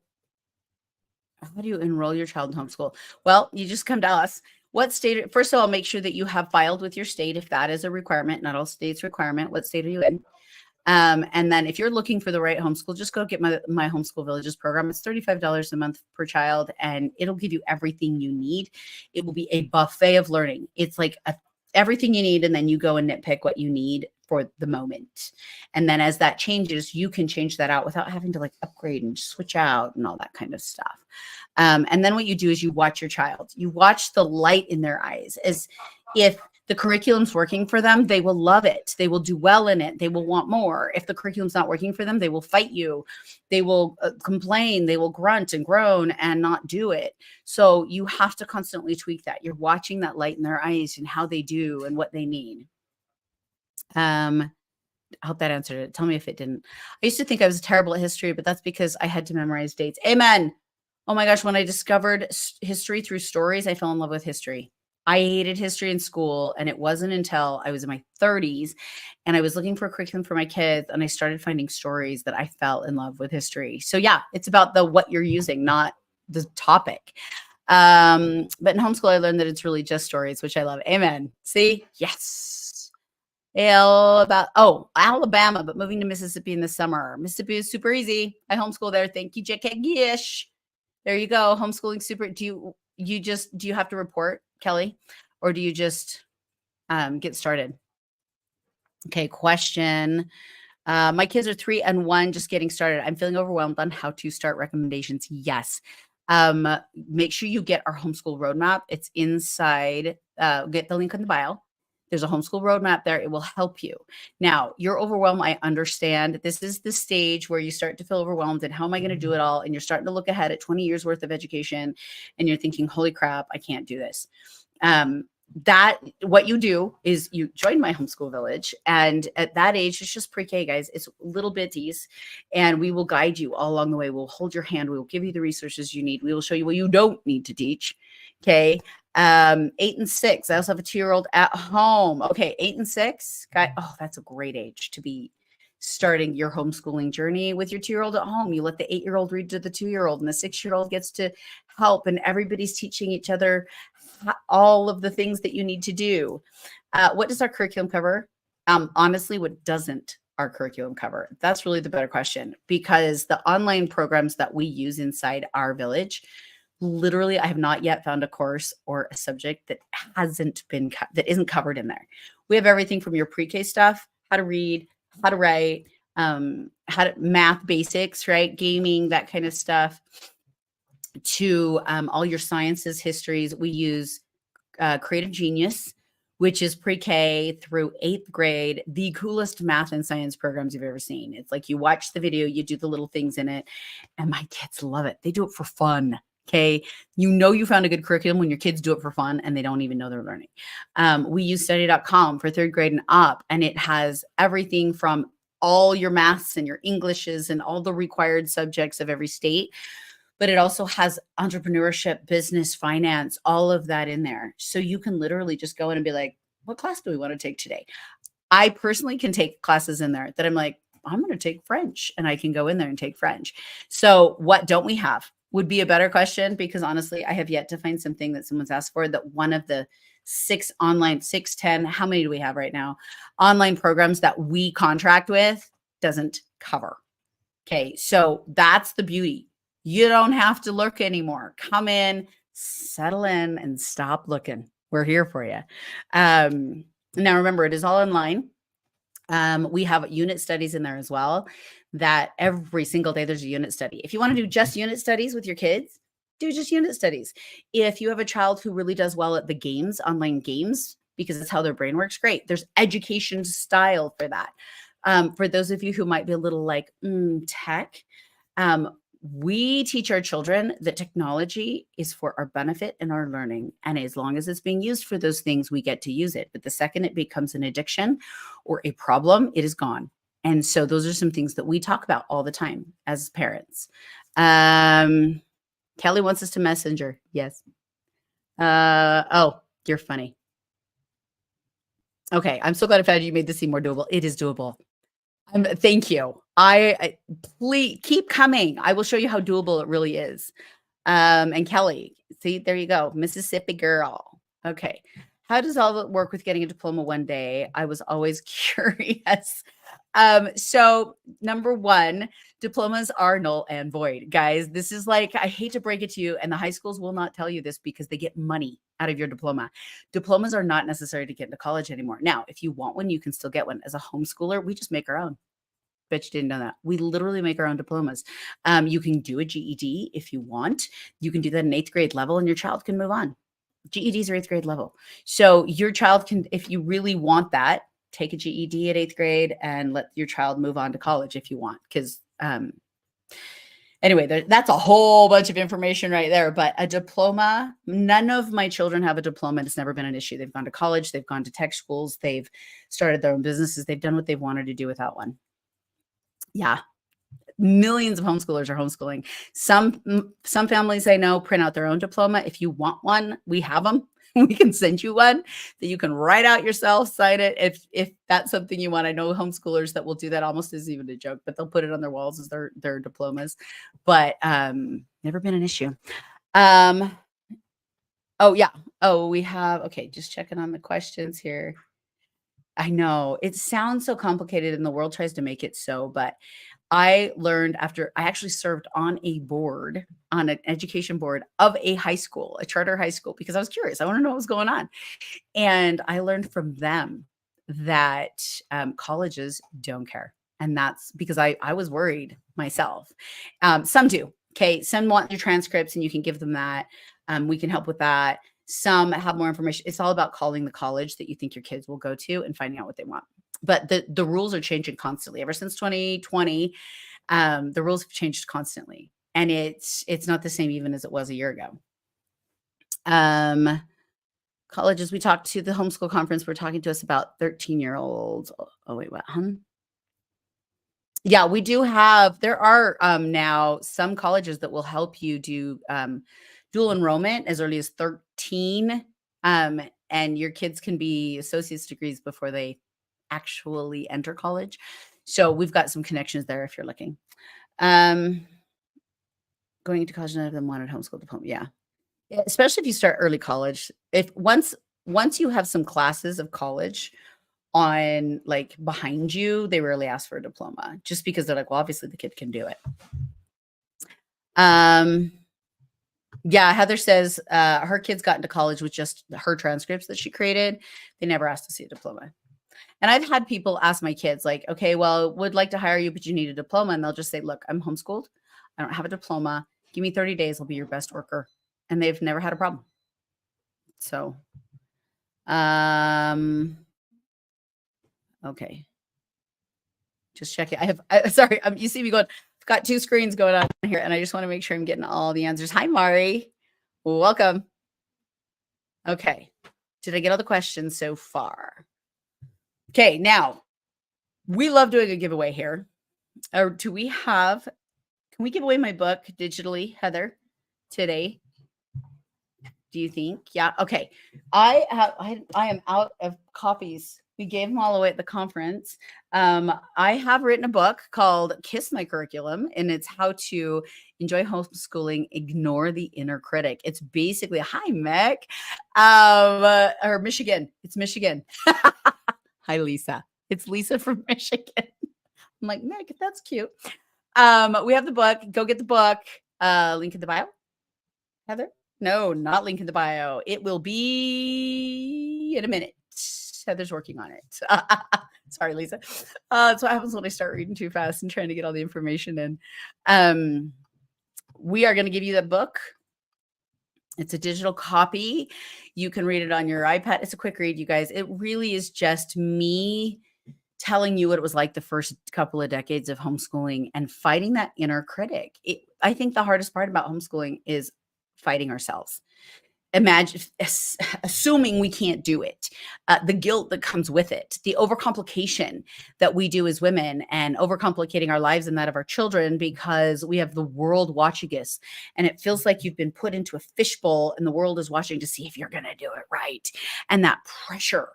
[SPEAKER 2] how do you enroll your child in homeschool? Well, you just come to us. What state? First of all, make sure that you have filed with your state if that is a requirement. Not all states requirement. What state are you in? And then if you're looking for the right homeschool, just go get my Homeschool Villages program. It's $35 a month per child, and it'll give you everything you need. It will be a buffet of learning. It's like everything you need, and then you go and nitpick what you need for the moment. And then as that changes, you can change that out without having to like upgrade and switch out and all that kind of stuff. And then what you do is you watch your child. You watch the light in their eyes. As if the curriculum's working for them, they will love it. They will do well in it. They will want more. If the curriculum's not working for them, they will fight you. They will complain. They will grunt and groan and not do it. So you have to constantly tweak that. You're watching that light in their eyes and how they do and what they need. I hope that answered it. Tell me if it didn't. I used to think I was terrible at history, but that's because I had to memorize dates. Amen. Oh my gosh. When I discovered history through stories, I fell in love with history. I hated history in school, and it wasn't until I was in my 30s and I was looking for a curriculum for my kids, and I started finding stories that I fell in love with history. So yeah, it's about what you're using, not the topic. But in homeschool, I learned that it's really just stories, which I love. Amen. See? Yes. Alabama, but moving to Mississippi in the summer. Mississippi is super easy. I homeschool there. Thank you, JK Gish. There you go. Homeschooling super. Do you have to report, Kelly, or do you just get started? Okay, question. My kids are 3 and 1, just getting started. I'm feeling overwhelmed on how to start. Recommendations. Yes. Make sure you get our homeschool roadmap. It's inside. Get the link in the bio. There's a homeschool roadmap there. It will help you. Now, you're overwhelmed. I understand. This is the stage where you start to feel overwhelmed and how am I going to do it all? And you're starting to look ahead at 20 years worth of education and you're thinking, holy crap, I can't do this. What you do is you join my homeschool village, and at that age, it's just pre-K, guys. It's little bitties, and we will guide you all along the way. We'll hold your hand. We will give you the resources you need. We will show you what you don't need to teach. Okay. 8 and 6. I also have a 2-year-old at home. Okay. 8 and 6. Oh, that's a great age to be starting your homeschooling journey with your 2-year-old at home. You let the 8-year-old read to the 2-year-old, and the 6-year-old gets to help, and everybody's teaching each other all of the things that you need to do. What does our curriculum cover? Honestly, what doesn't. our curriculum cover? That's really the better question, because the online programs that we use inside our village, literally, I have not yet found a course or a subject that hasn't been that isn't covered in there. We have everything from your pre-K stuff, how to read, how to write, how to math basics, right? Gaming, that kind of stuff, to all your sciences, histories. We use Creative Genius, which is pre-K through 8th grade, the coolest math and science programs you've ever seen. It's like you watch the video, you do the little things in it, and my kids love it. They do it for fun. Okay. You found a good curriculum when your kids do it for fun and they don't even know they're learning. We use study.com for 3rd grade and up, and it has everything from all your maths and your Englishes and all the required subjects of every state. But it also has entrepreneurship, business, finance, all of that in there. So you can literally just go in and be like, what class do we want to take today? I personally can take classes in there that I'm like, I'm going to take French, and I can go in there and take French. So what don't we have would be a better question, because honestly, I have yet to find something that someone's asked for that one of the 10, how many do we have right now? Online programs that we contract with doesn't cover. Okay. So that's the beauty. You don't have to look anymore. Come in, settle in, and stop looking. We're here for you. Now, remember, it is all online. We have unit studies in there as well, that every single day there's a unit study. If you want to do just unit studies with your kids, do just unit studies. If you have a child who really does well at the games, online games, because that's how their brain works, great. There's education style for that. For those of you who might be a little like, tech, we teach our children that technology is for our benefit and our learning. And as long as it's being used for those things, we get to use it. But the second it becomes an addiction or a problem, it is gone. And so those are some things that we talk about all the time as parents. Kelly wants us to messenger. Yes. Oh, you're funny. Okay. I'm so glad I found you made this seem more doable. It is doable. Thank you. I please keep coming. I will show you how doable it really is. And Kelly, see, there you go. Mississippi girl. Okay. How does all that work with getting a diploma one day? I was always curious. So number one, diplomas are null and void. Guys, this is like, I hate to break it to you, and the high schools will not tell you this because they get money out of your diploma. Diplomas are not necessary to get into college anymore. Now, if you want one, you can still get one. As a homeschooler, we just make our own. Bet you didn't know that. We literally make our own diplomas. You can do a GED if you want. You can do that in 8th grade level, and your child can move on. GEDs are 8th grade level. So your child can, if you really want that, take a GED at 8th grade and let your child move on to college if you want. Because anyway, that's a whole bunch of information right there. But a diploma, none of my children have a diploma. It's never been an issue. They've gone to college. They've gone to tech schools. They've started their own businesses. They've done what they've wanted to do without one. Yeah. Millions of homeschoolers are homeschooling. Some families I know print out their own diploma. If you want one, we have them. We can send you one that you can write out yourself, sign it. If that's something you want. I know homeschoolers that will do that almost as even a joke, but they'll put it on their walls as their diplomas. But never been an issue. Oh yeah. Oh, we have, okay, just checking on the questions here. I know it sounds so complicated and the world tries to make it so, but I learned after I actually served on an education board of a high school, a charter high school, because I was curious. I want to know what was going on. And I learned from them that colleges don't care. And that's because I was worried myself. Some do. Okay. Some want your transcripts and you can give them that. We can help with that. Some have more information. It's all about calling the college that you think your kids will go to and finding out what they want. But the rules are changing constantly. Ever since 2020, the rules have changed constantly. And it's not the same even as it was a year ago. Colleges, we talked to the homeschool conference. We're talking to us about 13-year-olds. Oh, wait, what? Yeah, we do have, there are now some colleges that will help you do dual enrollment as early as 13. And your kids can be associate's degrees before they actually enter college. So we've got some connections there if you're looking. Going into college, none of them wanted homeschool diploma. Yeah. Especially if you start early college. If once you have some classes of college on like behind you, they rarely ask for a diploma just because they're like, well, obviously the kid can do it. Yeah, Heather says her kids got into college with just her transcripts that she created. They never asked to see a diploma. And I've had people ask my kids, like, okay, well, would like to hire you, but you need a diploma. And they'll just say, look, I'm homeschooled. I don't have a diploma. Give me 30 days. I'll be your best worker. And they've never had a problem. So, okay. Just check it. Sorry, you see me going, I've got two screens going on here, and I just want to make sure I'm getting all the answers. Hi, Mari. Welcome. Okay. Did I get all the questions so far? Okay, now we love doing a giveaway here. Or can we give away my book digitally, Heather, today? Do you think? Yeah. Okay. I am out of copies. We gave them all away at the conference. I have written a book called Kiss My Curriculum, and it's how to enjoy homeschooling, ignore the inner critic. It's basically, hi, Meg, or Michigan. It's Michigan. Hi, Lisa. It's Lisa from Michigan. I'm like, Meg, that's cute. We have the book. Go get the book. Link in the bio. Heather? No, not link in the bio. It will be in a minute. Heather's working on it. Sorry, Lisa. That's what happens when I start reading too fast and trying to get all the information in. We are going to give you the book. It's a digital copy. You can read it on your iPad. It's a quick read, you guys. It really is just me telling you what it was like the first couple of decades of homeschooling and fighting that inner critic. I think the hardest part about homeschooling is fighting ourselves. Assuming we can't do it, the guilt that comes with it, the overcomplication that we do as women, and overcomplicating our lives and that of our children because we have the world watching us, and it feels like you've been put into a fishbowl and the world is watching to see if you're going to do it right, and that pressure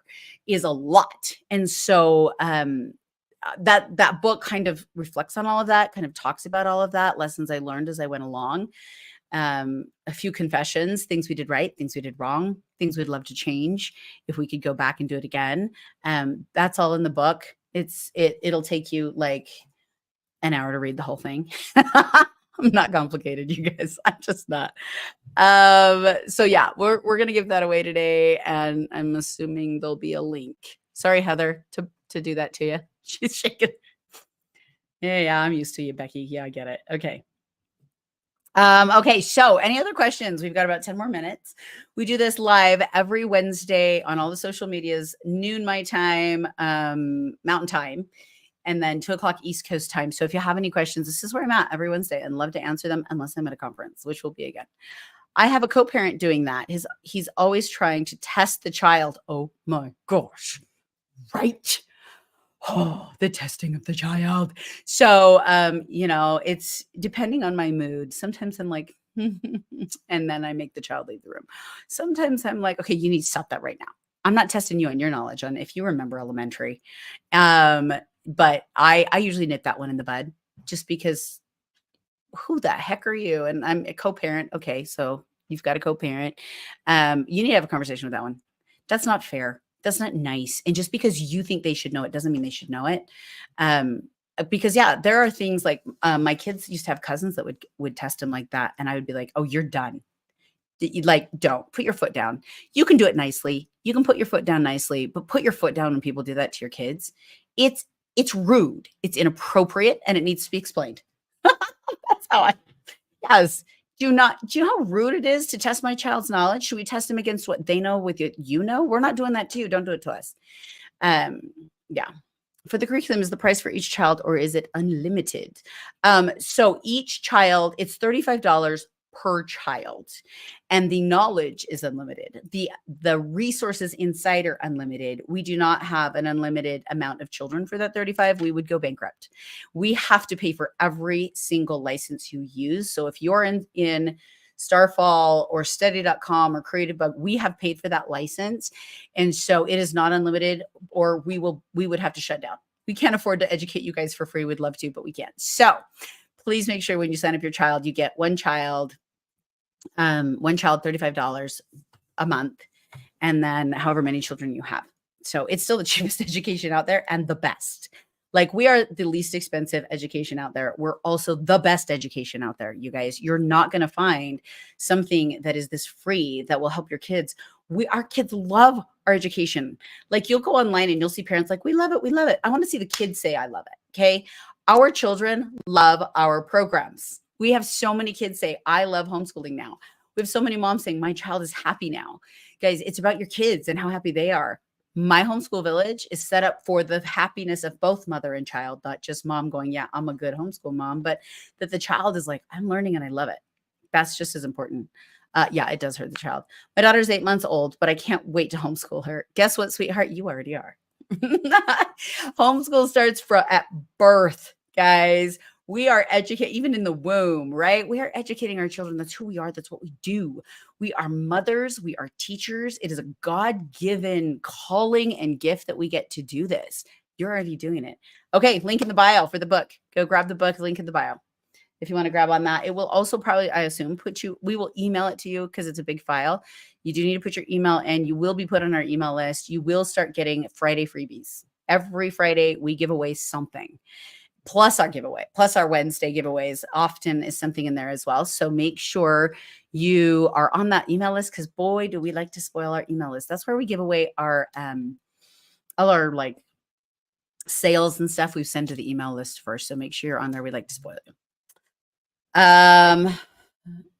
[SPEAKER 2] is a lot. And so that book kind of reflects on all of that, kind of talks about all of that, lessons I learned as I went along. A few confessions, things we did right, things we did wrong, things we'd love to change if we could go back and do it again. That's all in the book. It'll take you like an hour to read the whole thing. I'm not complicated, you guys. I'm just not. So yeah, we're gonna give that away today, and I'm assuming there'll be a link. Sorry, Heather, to do that to you. She's shaking. Yeah, I'm used to you, Becky. Yeah, I get it. Okay. Okay, so any other questions? We've got about 10 more minutes. We do this live every Wednesday on all the social medias, noon my time, Mountain Time, and then 2:00 East Coast time. So if you have any questions, this is where I'm at every Wednesday and love to answer them unless I'm at a conference, which will be again. I have a co-parent doing that. He's always trying to test the child. Oh my gosh, right? Oh, the testing of the child. So, it's depending on my mood. Sometimes I'm like, and then I make the child leave the room. Sometimes I'm like, okay, you need to stop that right now. I'm not testing you on your knowledge on if you remember elementary. But I usually nip that one in the bud just because who the heck are you? And I'm a co-parent. Okay, so you've got a co-parent. You need to have a conversation with that one. That's not fair. That's not nice. And just because you think they should know it doesn't mean they should know it. Because yeah, there are things like my kids used to have cousins that would test them like that. And I would be like, oh, you're done. Like, don't put your foot down. You can do it nicely. You can put your foot down nicely, but put your foot down when people do that to your kids. It's rude. It's inappropriate and it needs to be explained. That's how yes. Do you know how rude it is to test my child's knowledge? Should we test them against what they know with what you know? We're not doing that to you. Don't do it to us. Yeah. For the curriculum, is the price for each child or is it unlimited? So each child, it's $35 per child, and the knowledge is unlimited. The resources inside are unlimited. We do not have an unlimited amount of children for that 35. We would go bankrupt. We have to pay for every single license you use. So if you're in Starfall or study.com or CreativeBug, we have paid for that license. And so it is not unlimited, or we would have to shut down. We can't afford to educate you guys for free. We'd love to, but we can't. So please make sure when you sign up your child, you get one child, $35 a month, and then however many children you have. So it's still the cheapest education out there and the best. Like, we are the least expensive education out there. We're also the best education out there, you guys. You're not going to find something that is this free that will help your kids. Our kids love our education. Like, you'll go online and you'll see parents like, we love it. We love it. I want to see the kids say, I love it. Okay. Our children love our programs. We have so many kids say, I love homeschooling now. We have so many moms saying, my child is happy now. Guys, it's about your kids and how happy they are. My homeschool village is set up for the happiness of both mother and child, not just mom going, yeah, I'm a good homeschool mom, but that the child is like, I'm learning and I love it. That's just as important. Yeah, it does hurt the child. My daughter's 8 months old, but I can't wait to homeschool her. Guess what, sweetheart? You already are. Homeschool starts at birth, guys. We are educating, even in the womb, right? We are educating our children. That's who we are. That's what we do. We are mothers. We are teachers. It is a God-given calling and gift that we get to do this. You're already doing it. Okay, link in the bio for the book. Go grab the book, link in the bio. If you want to grab on that, it will also probably, I assume, we will email it to you because it's a big file. You do need to put your email in. You will be put on our email list. You will start getting Friday freebies. Every Friday, we give away something. Plus our giveaway, plus our Wednesday giveaways often is something in there as well. So make sure you are on that email list, because boy, do we like to spoil our email list. That's where we give away our all our like sales and stuff. We send to the email list first. So make sure you're on there. We like to spoil you.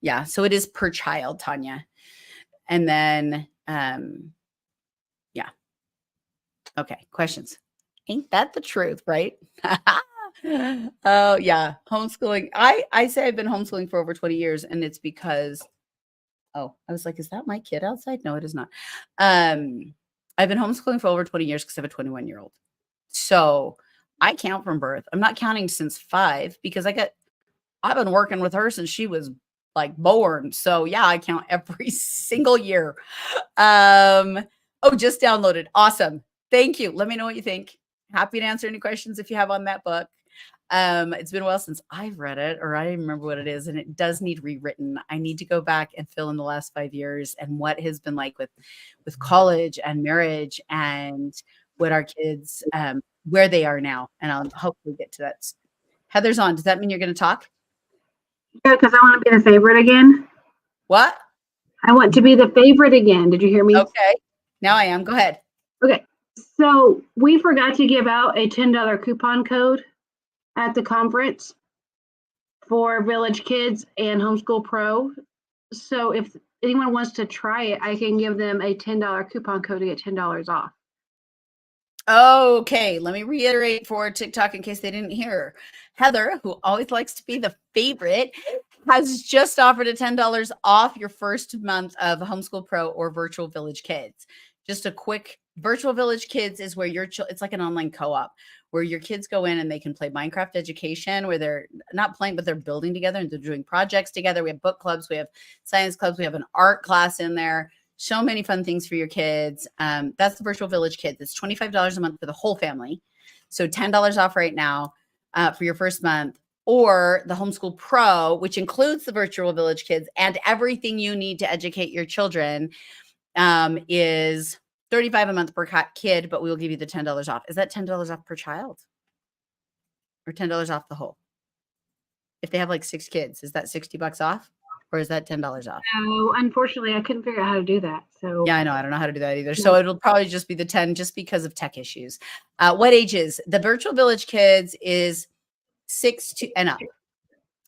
[SPEAKER 2] Yeah, so it is per child, Tanya. And then yeah. Okay, questions. Ain't that the truth, right? Oh yeah, homeschooling. I say I've been homeschooling for over 20 years, and it's because, oh, I was like, is that my kid outside? No, it is not. I've been homeschooling for over 20 years because I have a 21-year-old. So I count from birth. I'm not counting since 5 because I've been working with her since she was like born. So yeah, I count every single year. Oh, just downloaded. Awesome. Thank you. Let me know what you think. Happy to answer any questions if you have on that book. It's been a while since I've read it, or I remember what it is, and it does need rewritten. I need to go back and fill in the last 5 years and what has been like with college and marriage and what our kids, where they are now. And I'll hopefully get to that. Heather's on. Does that mean you're going to talk?
[SPEAKER 1] Yeah, because I want to be the favorite again.
[SPEAKER 2] What?
[SPEAKER 1] I want to be the favorite again. Did you hear me?
[SPEAKER 2] Okay. Now I am. Go ahead.
[SPEAKER 1] Okay. So we forgot to give out a $10 coupon code at the conference for Village Kids and Homeschool Pro. So if anyone wants to try it, I can give them a $10 coupon code to get $10 off.
[SPEAKER 2] Okay, let me reiterate for TikTok in case they didn't hear. Heather, who always likes to be the favorite, has just offered a $10 off your first month of Homeschool Pro or Virtual Village Kids. Just a quick, Virtual Village Kids is where it's like an online co-op where your kids go in and they can play Minecraft education, where they're not playing, but they're building together and they're doing projects together. We have book clubs, we have science clubs, we have an art class in there. So many fun things for your kids. That's the Virtual Village Kids. It's $25 a month for the whole family. So $10 off right now for your first month. Or the Homeschool Pro, which includes the Virtual Village Kids and everything you need to educate your children, is $35 a month per kid, but we will give you the $10 off. Is that $10 off per child? Or $10 off the whole? If they have like 6 kids, is that $60 off? Or is that $10 off?
[SPEAKER 1] No, unfortunately, I couldn't figure out how to do that. So
[SPEAKER 2] yeah, I know. I don't know how to do that either. So it'll probably just be the 10 just because of tech issues. What ages? The Virtual Village Kids is 6 to and up.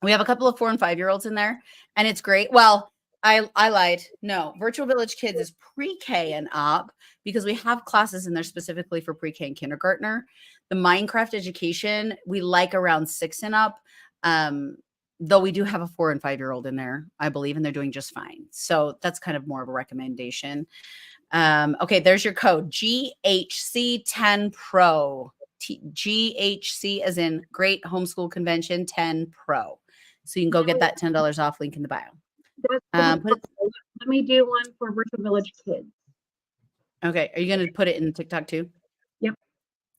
[SPEAKER 2] We have a couple of 4 and 5-year-olds in there, and it's great. Well, I lied. No, Virtual Village Kids is pre-K and up because we have classes in there specifically for pre-K and kindergartner. The Minecraft education, we like around 6 and up. Though we do have a 4 and 5-year-old in there, I believe, and they're doing just fine. So that's kind of more of a recommendation. Okay, there's your code, GHC10 Pro. GHC as in Great Homeschool Convention 10 Pro. So you can go get that $10 off, link in the bio.
[SPEAKER 1] let me do one for Virtual Village Kids.
[SPEAKER 2] Okay, are you going to put it in TikTok too?
[SPEAKER 1] Yep.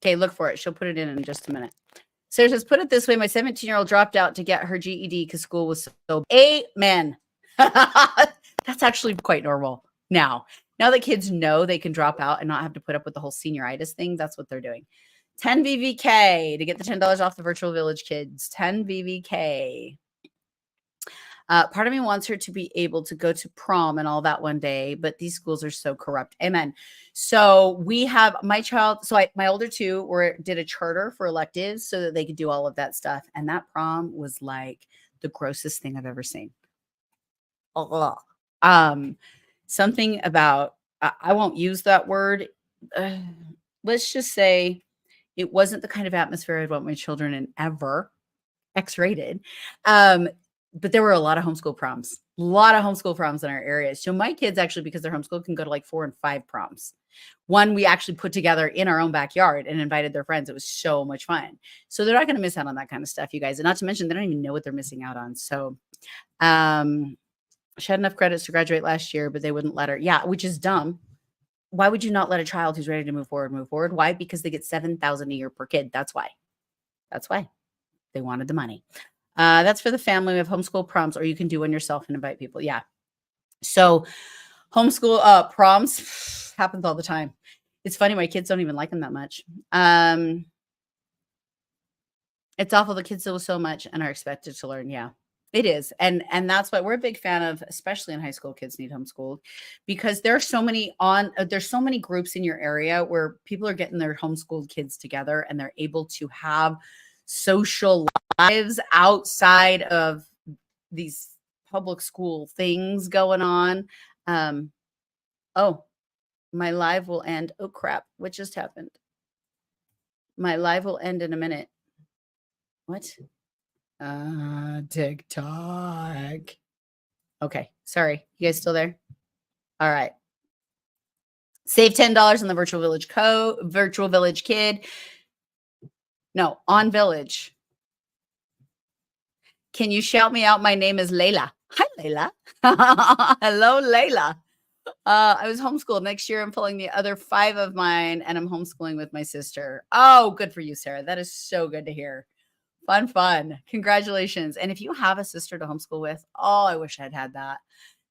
[SPEAKER 2] Okay, look for it. She'll put it in just a minute. Sarah says, put it this way. My 17-year-old dropped out to get her GED because school was so. Amen. That's actually quite normal now. Now that kids know they can drop out and not have to put up with the whole senioritis thing, that's what they're doing. 10 VVK to get the $10 off the virtual village kids. 10 VVK. Part of me wants her to be able to go to prom and all that one day, but these schools are so corrupt. Amen. So we have my child. So my older two did a charter for electives so that they could do all of that stuff. And that prom was like the grossest thing I've ever seen. Something about, I won't use that word. Let's just say it wasn't the kind of atmosphere I'd want my children in ever. X-rated. But there were a lot of homeschool proms, in our area. So my kids actually, because they're homeschooled, can go to like 4 and 5 proms. One we actually put together in our own backyard and invited their friends. It was so much fun. So they're not going to miss out on that kind of stuff, you guys. And not to mention, they don't even know what they're missing out on. So she had enough credits to graduate last year, but they wouldn't let her. Yeah, which is dumb. Why would you not let a child who's ready to move forward? Why? Because they get $7,000 a year per kid. That's why. They wanted the money. That's for the family. We have homeschool proms, or you can do one yourself and invite people. Yeah. So homeschool proms happens all the time. It's funny. My kids don't even like them that much. It's awful. The kids do so much and are expected to learn. Yeah, it is. And that's why we're a big fan of, especially in high school, kids need homeschooled, because there's so many groups in your area where people are getting their homeschooled kids together and they're able to have social lives outside of these public school things going on. Oh, my live will end. Oh crap, what just happened? My live will end in a minute. What? TikTok. Okay, sorry. You guys still there? All right. Save $10 on the virtual village kid. No, on Village. Can you shout me out? My name is Layla. Hi, Layla. Hello, Layla. I was homeschooled. Next year, I'm pulling the other 5 of mine, and I'm homeschooling with my sister. Oh, good for you, Sarah. That is so good to hear. Fun. Congratulations. And if you have a sister to homeschool with, oh, I wish I'd had that.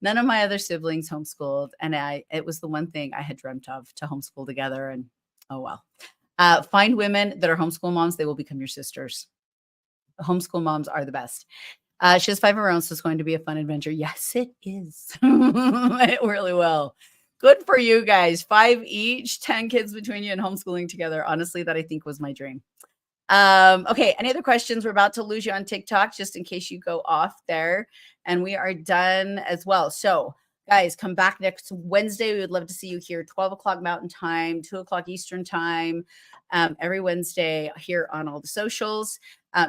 [SPEAKER 2] None of my other siblings homeschooled, and it was the one thing I had dreamt of, to homeschool together, and oh, well. Find women that are homeschool moms. They will become your sisters. Homeschool moms are the best. She has 5 of her own, so it's going to be a fun adventure. Yes, it is. It really will. Good for you guys. 5 each, 10 kids between you and homeschooling together. Honestly, that I think was my dream. Okay, any other questions? We're about to lose you on TikTok, just in case you go off there. And we are done as well. So guys, come back next Wednesday. We would love to see you here, 12 o'clock Mountain Time, 2 o'clock Eastern Time, every Wednesday here on all the socials.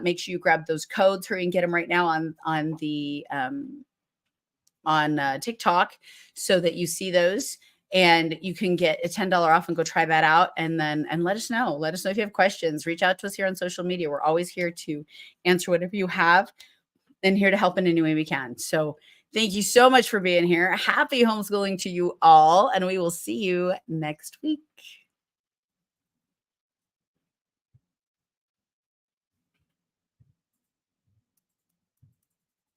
[SPEAKER 2] Make sure you grab those codes. Hurry and get them right now on TikTok so that you see those. And you can get a $10 off and go try that out. And let us know. Let us know if you have questions. Reach out to us here on social media. We're always here to answer whatever you have and here to help in any way we can. So thank you so much for being here. Happy homeschooling to you all. And we will see you next week.